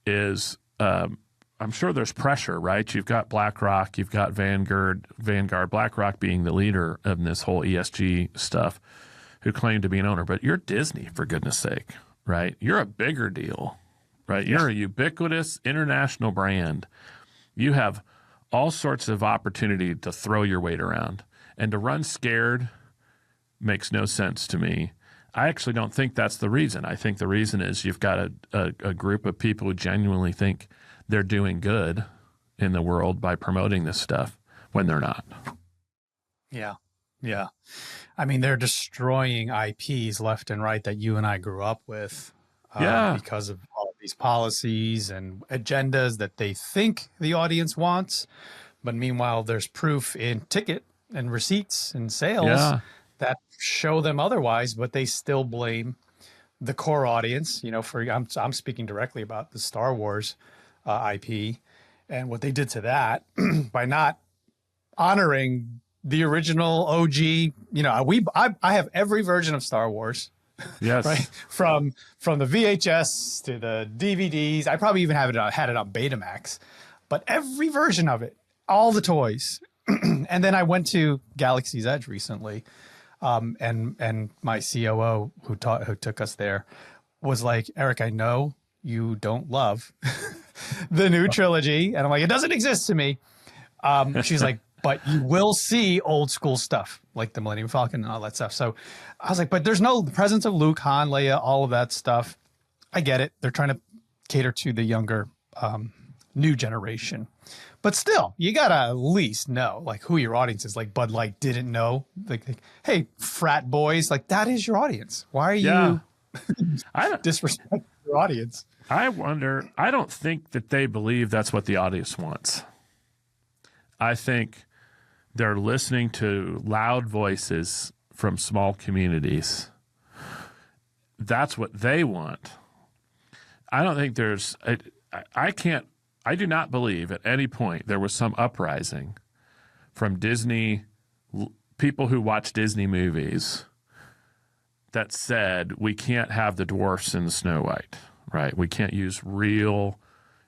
is, I'm sure there's pressure, right? You've got BlackRock, you've got Vanguard, BlackRock being the leader of this whole ESG stuff, who claim to be an owner, but you're Disney, for goodness sake, right? You're a bigger deal, right? You're a ubiquitous international brand. You have all sorts of opportunity to throw your weight around, and to run scared makes no sense to me. I actually don't think that's the reason. I think the reason is you've got a group of people who genuinely think they're doing good in the world by promoting this stuff when they're not. Yeah. Yeah. I mean, they're destroying IPs left and right that you and I grew up with because of all of these policies and agendas that they think the audience wants. But meanwhile, there's proof in ticket and receipts and sales that show them otherwise, but they still blame the core audience. I'm speaking directly about the Star Wars IP and what they did to that by not honoring the original OG. I have every version of Star Wars. Yes. Right. From the VHS to the DVDs. I probably even had it on Betamax, but every version of it, all the toys. And then I went to Galaxy's Edge recently. And my COO who took us there was like, Erik, I know you don't love the new trilogy. And I'm like, it doesn't exist to me. She's like, but you will see old school stuff like the Millennium Falcon and all that stuff. So I was like, but there's no presence of Luke, Han, Leia, all of that stuff. I get it. They're trying to cater to the younger, new generation. But still, you got to at least know like who your audience is. Like Bud Light didn't know. Like, hey, frat boys, like that is your audience. Why are you disrespecting your audience? I wonder, I don't think that they believe that's what the audience wants. I think they're listening to loud voices from small communities. That's what they want. I don't think there's, I do not believe at any point there was some uprising from Disney, people who watch Disney movies that said we can't have the dwarfs in the Snow White, right? We can't use real,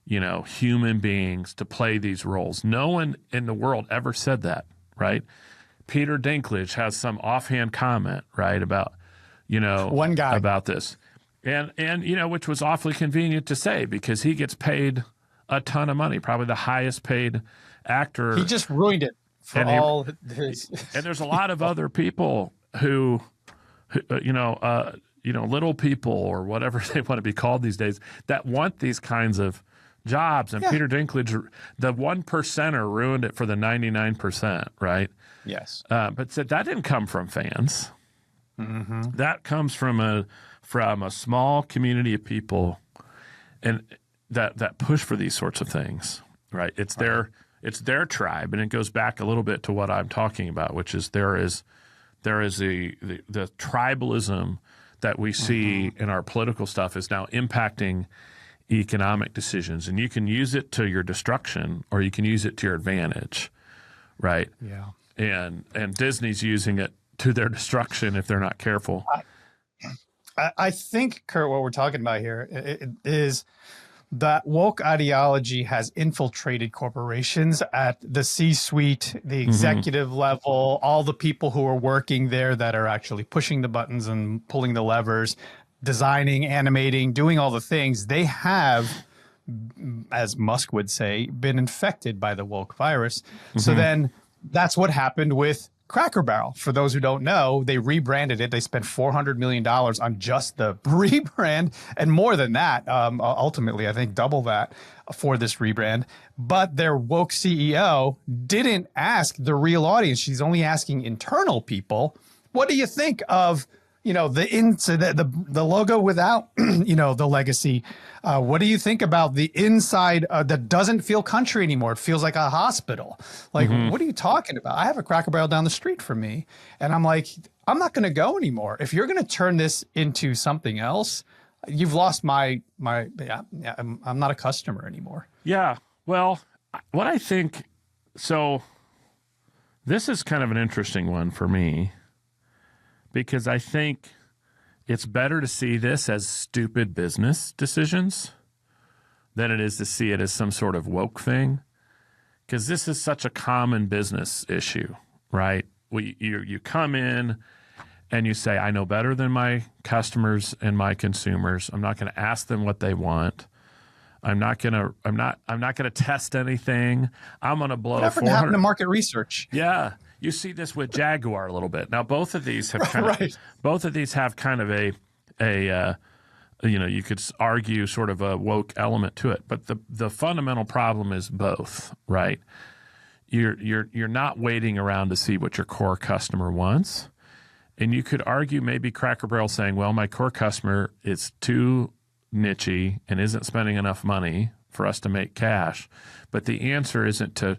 human beings to play these roles. No one in the world ever said that, right? Peter Dinklage has some offhand comment, right, about, one guy about this. And which was awfully convenient to say because he gets paid a ton of money, probably the highest paid actor. He just ruined it for his. And there's a lot of other people who little people or whatever they want to be called these days that want these kinds of jobs. And Peter Dinklage, the 1%er ruined it for the 99%, right? Yes. But that didn't come from fans. Mm-hmm. That comes from a small community of people, and that push for these sorts of things, right? It's their tribe, and it goes back a little bit to what I'm talking about, which is there is the tribalism that we see in our political stuff is now impacting economic decisions, and you can use it to your destruction or you can use it to your advantage, right? Yeah. And Disney's using it to their destruction if they're not careful. I think, Kurt, what we're talking about here is that woke ideology has infiltrated corporations at the C-suite, the executive level, all the people who are working there that are actually pushing the buttons and pulling the levers, designing, animating, doing all the things. They have, as Musk would say, been infected by the woke virus. So then that's what happened with Cracker Barrel. For those who don't know, they rebranded it. They spent $400 million on just the rebrand, and more than that, ultimately, I think double that for this rebrand. But their woke CEO didn't ask the real audience. She's only asking internal people, what do you think of the logo without, the legacy? What do you think about the inside that doesn't feel country anymore? It feels like a hospital. Like, what are you talking about? I have a Cracker Barrel down the street from me. And I'm like, I'm not going to go anymore. If you're going to turn this into something else, you've lost I'm not a customer anymore. Yeah. Well, what I think, so this is kind of an interesting one for me, because I think it's better to see this as stupid business decisions than it is to see it as some sort of woke thing, because this is such a common business issue, right? You come in and you say, I know better than my customers and my consumers. I'm not going to ask them what they want. I'm not going to test anything. I'm going to blow Whatever happened to market research? Yeah. You see this with Jaguar a little bit. Now, both of these have kind of a you could argue sort of a woke element to it, but the fundamental problem is both, right? You're not waiting around to see what your core customer wants, and you could argue maybe Cracker Barrel saying, well, my core customer is too niche-y and isn't spending enough money for us to make cash, but the answer isn't to,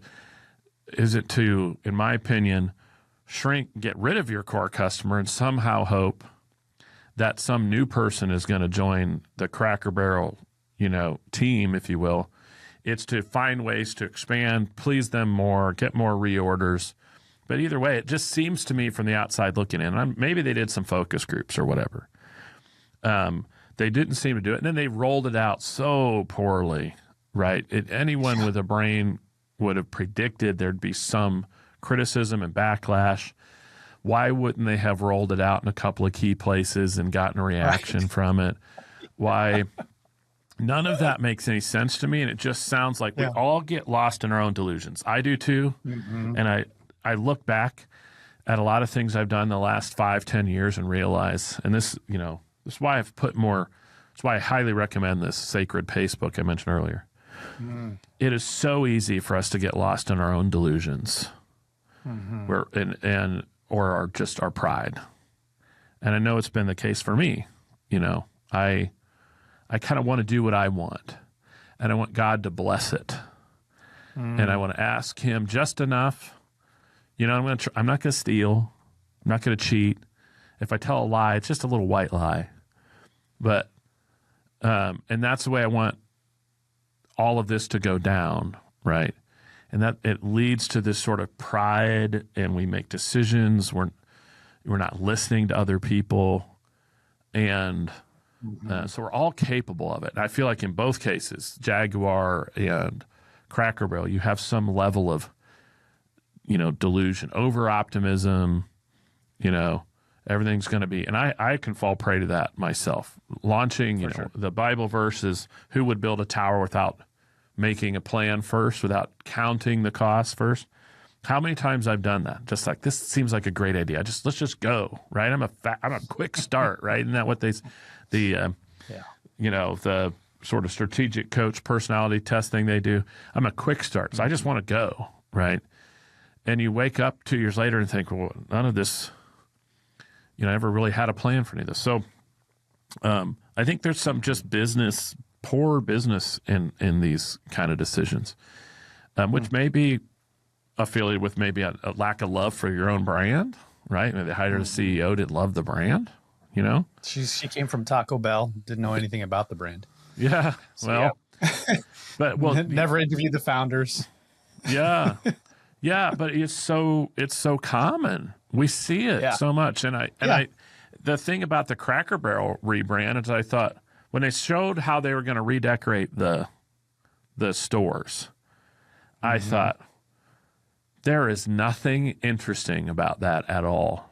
in my opinion, get rid of your core customer and somehow hope that some new person is going to join the Cracker Barrel, team, if you will. It's to find ways to expand, please them more, get more reorders. But either way, it just seems to me from the outside looking in, and maybe they did some focus groups or whatever. They didn't seem to do it. And then they rolled it out so poorly, right? Anyone with a brain would have predicted there'd be some criticism and backlash. Why wouldn't they have rolled it out in a couple of key places and gotten a reaction from it? Why? None of that makes any sense to me, and it just sounds like we all get lost in our own delusions. I do too, and I look back at a lot of things I've done the last 5-10 years and realize, and this is why I've put more. That's why I highly recommend this Sacred Pace book I mentioned earlier. It is so easy for us to get lost in our own delusions, or just our pride. And I know it's been the case for me. I kind of want to do what I want, and I want God to bless it, and I want to ask Him just enough. I'm not going to steal. I'm not going to cheat. If I tell a lie, it's just a little white lie. But and that's the way I want all of this to go down, right? And that it leads to this sort of pride, and we make decisions. We're not listening to other people, and so we're all capable of it. And I feel like in both cases, Jaguar and Cracker Barrel, you have some level of delusion, over optimism. Everything's going to be, and I can fall prey to that myself. Launching, the Bible verse is, who would build a tower without making a plan first, without counting the cost first? How many times I've done that? Just like, this seems like a great idea. Let's just go, right? I'm a quick start, right? Isn't that what the sort of strategic coach personality test thing they do? I'm a quick start, so I just want to go, right? And you wake up 2 years later and think, well, none of this, I never really had a plan for any of this. So I think there's some just poor business in these kind of decisions, which may be affiliated with maybe a lack of love for your own brand, right? Maybe they hired a CEO, didn't love the brand, She came from Taco Bell, didn't know anything about the brand. Yeah, but never interviewed the founders. Yeah, but it's so common. We see it so much, and the thing about the Cracker Barrel rebrand is I thought when they showed how they were going to redecorate the stores, I thought, there is nothing interesting about that at all.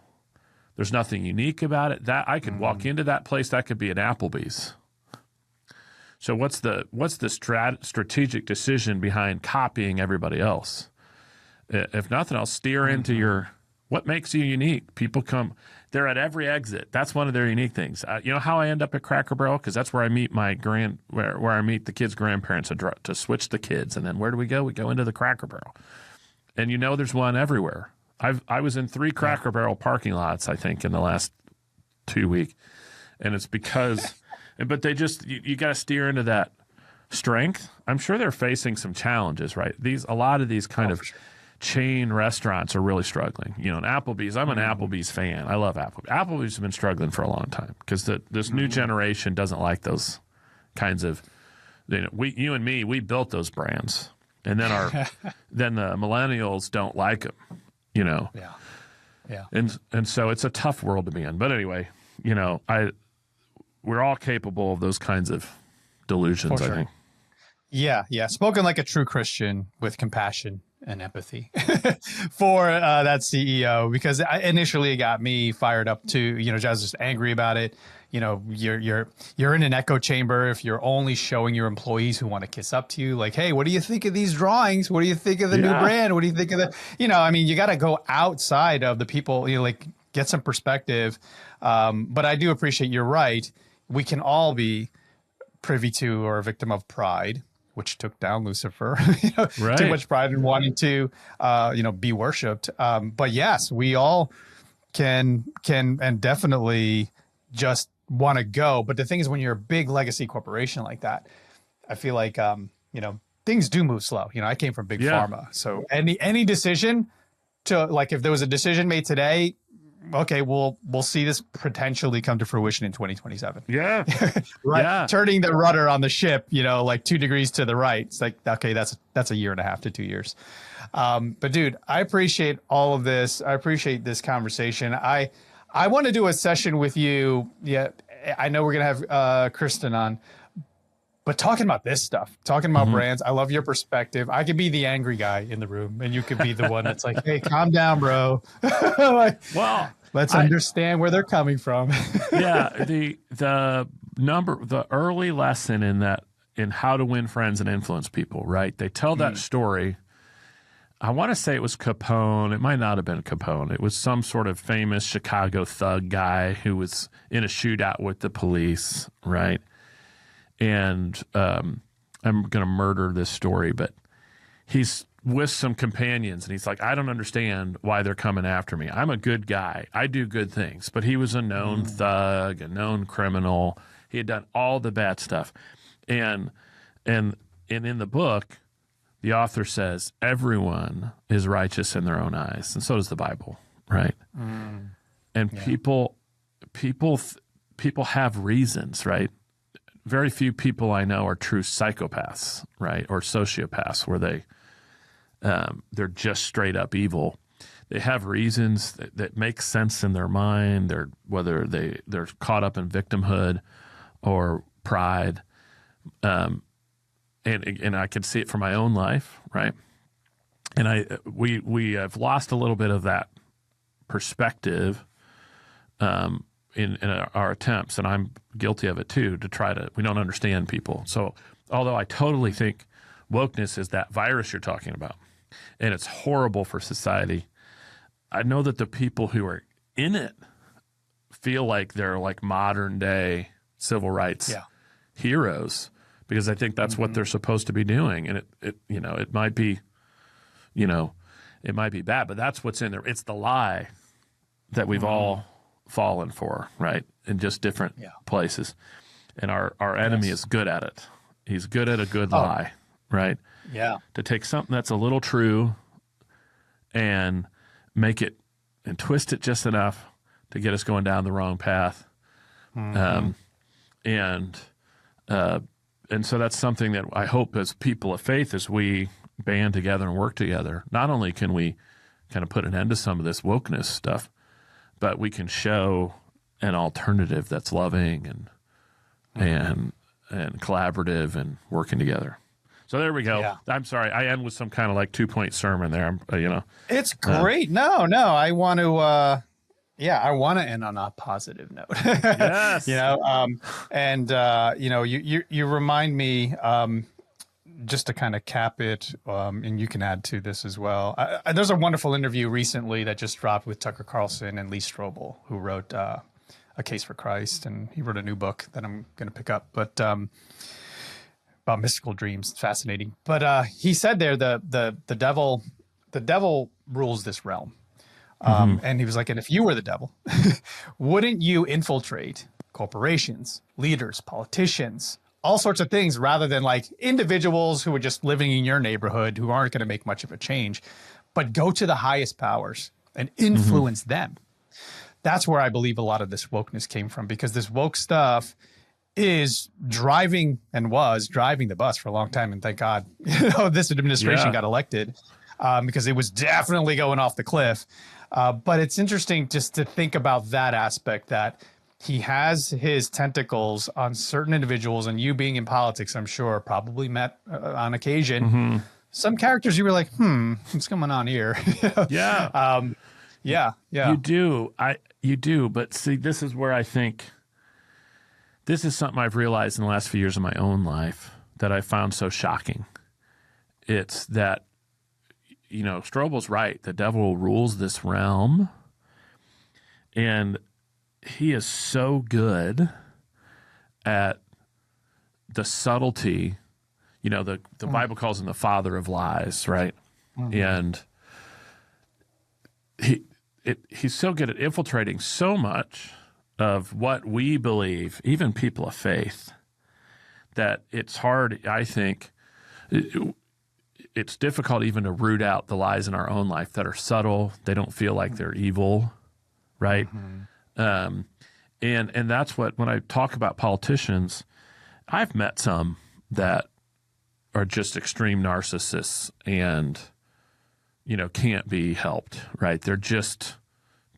There's nothing unique about it. That I could walk into that place, that could be an Applebee's. So what's the strategic decision behind copying everybody else? If nothing else, steer into what makes you unique. People come, they're at every exit. That's one of their unique things. You know how I end up at Cracker Barrel? Because that's where I meet where I meet the kids' grandparents to switch the kids. And then where do we go? We go into the Cracker Barrel. And there's one everywhere. I was in 3 Cracker Barrel parking lots, I think, in the last 2 weeks. And it's because, but they just, you got to steer into that strength. I'm sure they're facing some challenges, right? A lot of these kind of chain restaurants are really struggling. An Applebee's, I'm an Applebee's fan. I love Applebee's. Applebee's has been struggling for a long time because this new generation doesn't like those kinds of, you and me, we built those brands. And then then the millennials don't like them, Yeah. And so it's a tough world to be in. But anyway, we're all capable of those kinds of delusions, I think. Yeah. Spoken like a true Christian with compassion and empathy for that CEO, because initially it got me fired up too. I was just angry about it. You're in an echo chamber if you're only showing your employees who want to kiss up to you. Like, hey, what do you think of these drawings? What do you think of the new brand? What do you think of the, you got to go outside of the people, get some perspective. But I do appreciate, you're right. We can all be privy to or a victim of pride, which took down Lucifer, right. Too much pride in wanting to, be worshiped. But yes, we all can and definitely just want to go. But the thing is, when you're a big legacy corporation like that, I feel like, things do move slow. I came from big pharma. So any decision to, like, if there was a decision made today, okay, we'll see this potentially come to fruition in 2027. Yeah. Right. Yeah. Turning the rudder on the ship, like 2 degrees to the right. It's like, okay, that's a year and a half to 2 years. But dude, I appreciate all of this. I appreciate this conversation. I want to do a session with you. Yeah. I know we're going to have Kristen on, but talking about this stuff, talking about brands, I love your perspective. I could be the angry guy in the room and you could be the one that's like, hey, calm down, bro. Let's understand where they're coming from. The early lesson in how to win friends and influence people, right? They tell that story. I want to say it was Capone. It might not have been Capone. It was some sort of famous Chicago thug guy who was in a shootout with the police, right? And I'm going to murder this story, but he's with some companions, and he's like, I don't understand why they're coming after me. I'm a good guy. I do good things. But he was a known thug, a known criminal. He had done all the bad stuff. And in the book, the author says, everyone is righteous in their own eyes. And so does the Bible, right? And people have reasons, right? Very few people I know are true psychopaths, right? Or sociopaths where they're just straight up evil. They have reasons that make sense in their mind, whether they're caught up in victimhood or pride. And I can see it from my own life, right? And we have lost a little bit of that perspective in our attempts, and I'm guilty of it too, we don't understand people. So although I totally think wokeness is that virus you're talking about, and it's horrible for society. I know that the people who are in it feel like they're like modern day civil rights heroes, because I think that's what they're supposed to be doing. And it might be, it might be bad, but that's what's in there. It's the lie that we've all fallen for, right? In just different places. And our enemy is good at it. He's good at a good lie, right? Yeah. To take something that's a little true and make it and twist it just enough to get us going down the wrong path. And so that's something that I hope as people of faith, as we band together and work together, not only can we kind of put an end to some of this wokeness stuff, but we can show an alternative that's loving and collaborative and working together. So there we go. Yeah. I'm sorry. I end with some kind of like 2-point sermon there. It's great. No, I want to, I want to end on a positive note. Yes. You remind me, just to kind of cap it, and you can add to this as well. There's a wonderful interview recently that just dropped with Tucker Carlson and Lee Strobel, who wrote A Case for Christ, and he wrote a new book that I'm going to pick up, but about mystical dreams. It's fascinating. But he said there the devil rules this realm. And he was like, and if you were the devil, wouldn't you infiltrate corporations, leaders, politicians, all sorts of things, rather than like individuals who are just living in your neighborhood who aren't going to make much of a change, but go to the highest powers and influence them? That's where I believe a lot of this wokeness came from, because this woke stuff is driving and was driving the bus for a long time. And thank God, this administration got elected, because it was definitely going off the cliff. But it's interesting just to think about that aspect, that he has his tentacles on certain individuals, and you being in politics, I'm sure probably met on occasion some characters you were like, what's going on here? Yeah. You do. You do. But see, this is where I think this is something I've realized in the last few years of my own life that I found so shocking. It's that, Strobel's right. The devil rules this realm, and he is so good at the subtlety. The Bible calls him the father of lies, right? And he's so good at infiltrating so much of what we believe, even people of faith, that it's hard, I think, it's difficult even to root out the lies in our own life that are subtle. They don't feel like they're evil, right? And that's what, when I talk about politicians, I've met some that are just extreme narcissists and, can't be helped, right?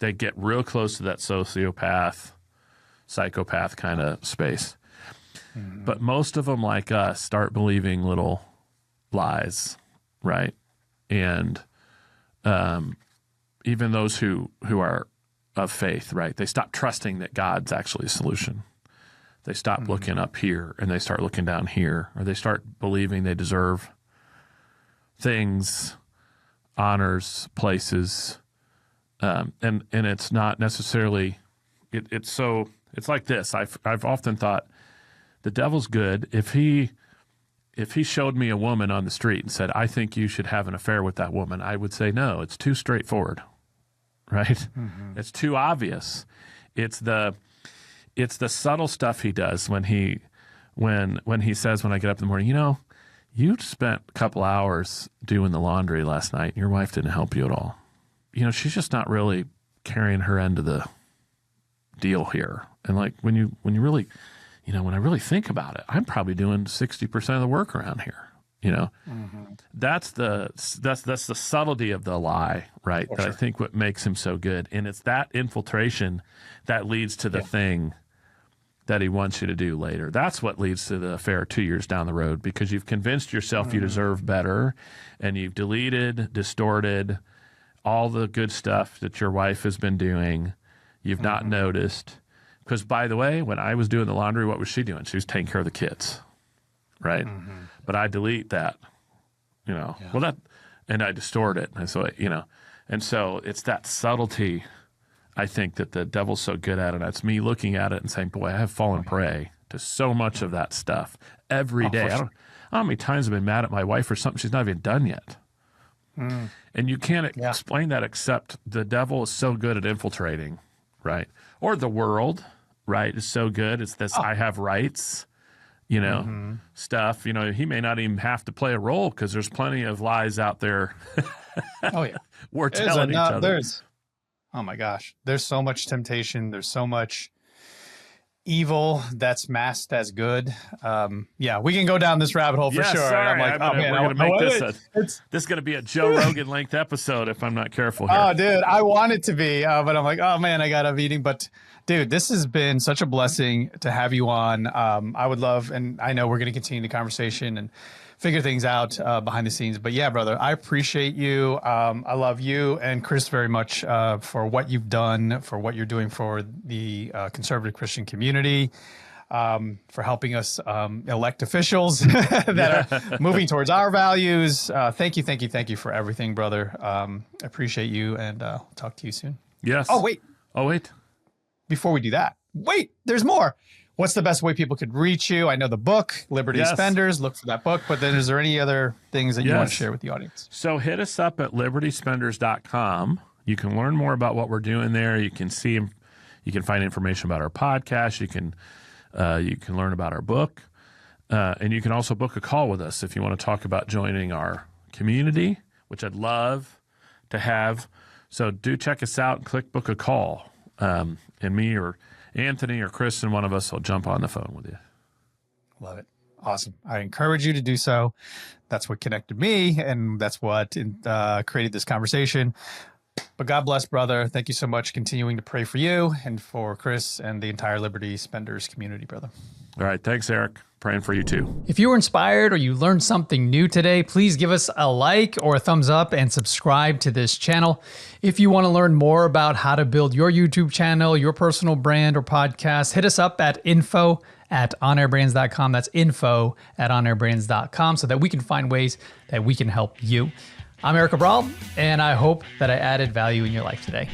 They get real close to that sociopath, psychopath kind of space. But most of them, like us, start believing little lies, right? And even those who are of faith, right? They stop trusting that God's actually a solution. They stop looking up here and they start looking down here, or they start believing they deserve things, honors, places, and it's not necessarily. It's like this. I've often thought the devil's good. If he showed me a woman on the street and said, "I think you should have an affair with that woman," I would say no. It's too straightforward, right? It's too obvious. It's the subtle stuff he does when he says, when I get up in the morning, you spent a couple hours doing the laundry last night and your wife didn't help you at all. She's just not really carrying her end of the deal here. And like when you really, when I really think about it, I'm probably doing 60% of the work around here. That's the subtlety of the lie, right? That I think what makes him so good. And it's that infiltration that leads to the thing that he wants you to do later. That's what leads to the affair 2 years down the road, because you've convinced yourself you deserve better, and you've deleted, distorted all the good stuff that your wife has been doing. You've not noticed. Because, by the way, when I was doing the laundry, what was she doing? She was taking care of the kids, right? But I delete that, Well, and I distort it. And so, and so it's that subtlety, I think, that the devil's so good at. And that's me looking at it and saying, boy, I have fallen prey to so much of that stuff every day. I don't know how many times I've been mad at my wife for something she's not even done yet. And you can't explain that, except the devil is so good at infiltrating, right? Or the world, right, is so good. It's this I have rights, stuff. He may not even have to play a role because there's plenty of lies out there. We're telling each other. Oh my gosh, there's so much temptation. There's so much evil that's masked as good. We can go down this rabbit hole for sure. Sorry, I'm like, we're going to make this is going to be a Joe Rogan length episode if I'm not careful here. Oh, dude, I want it to be, but I'm like, oh man, I got a meeting. But dude, this has been such a blessing to have you on. I would love, and I know we're going to continue the conversation and figure things out behind the scenes. But yeah, brother, I appreciate you. I love you and Chris very much for what you've done, for what you're doing for the conservative Christian community, for helping us elect officials that are moving towards our values. Thank you for everything, brother. I appreciate you, and I'll talk to you soon. Yes. Oh, wait. Before we do that, there's more. What's the best way people could reach you? I know the book, Liberty Spenders. Look for that book. But then is there any other things that you want to share with the audience? So hit us up at libertyspenders.com. You can learn more about what we're doing there. You can see, you can find information about our podcast. You can learn about our book. And you can also book a call with us if you want to talk about joining our community, which I'd love to have. So do check us out and click book a call. And me or Anthony or Chris and one of us will jump on the phone with you. Love it. Awesome. I encourage you to do so. That's what connected me, and that's what created this conversation. But God bless, brother. Thank you so much. Continuing to pray for you and for Chris and the entire Liberty Spenders community, brother. All right. Thanks, Erik. Praying for you too. If you were inspired or you learned something new today, please give us a like or a thumbs up and subscribe to this channel. If you want to learn more about how to build your YouTube channel, your personal brand or podcast, hit us up at info@onairbrands.com. That's info@onairbrands.com so that we can find ways that we can help you. I'm Erik Cabral, and I hope that I added value in your life today.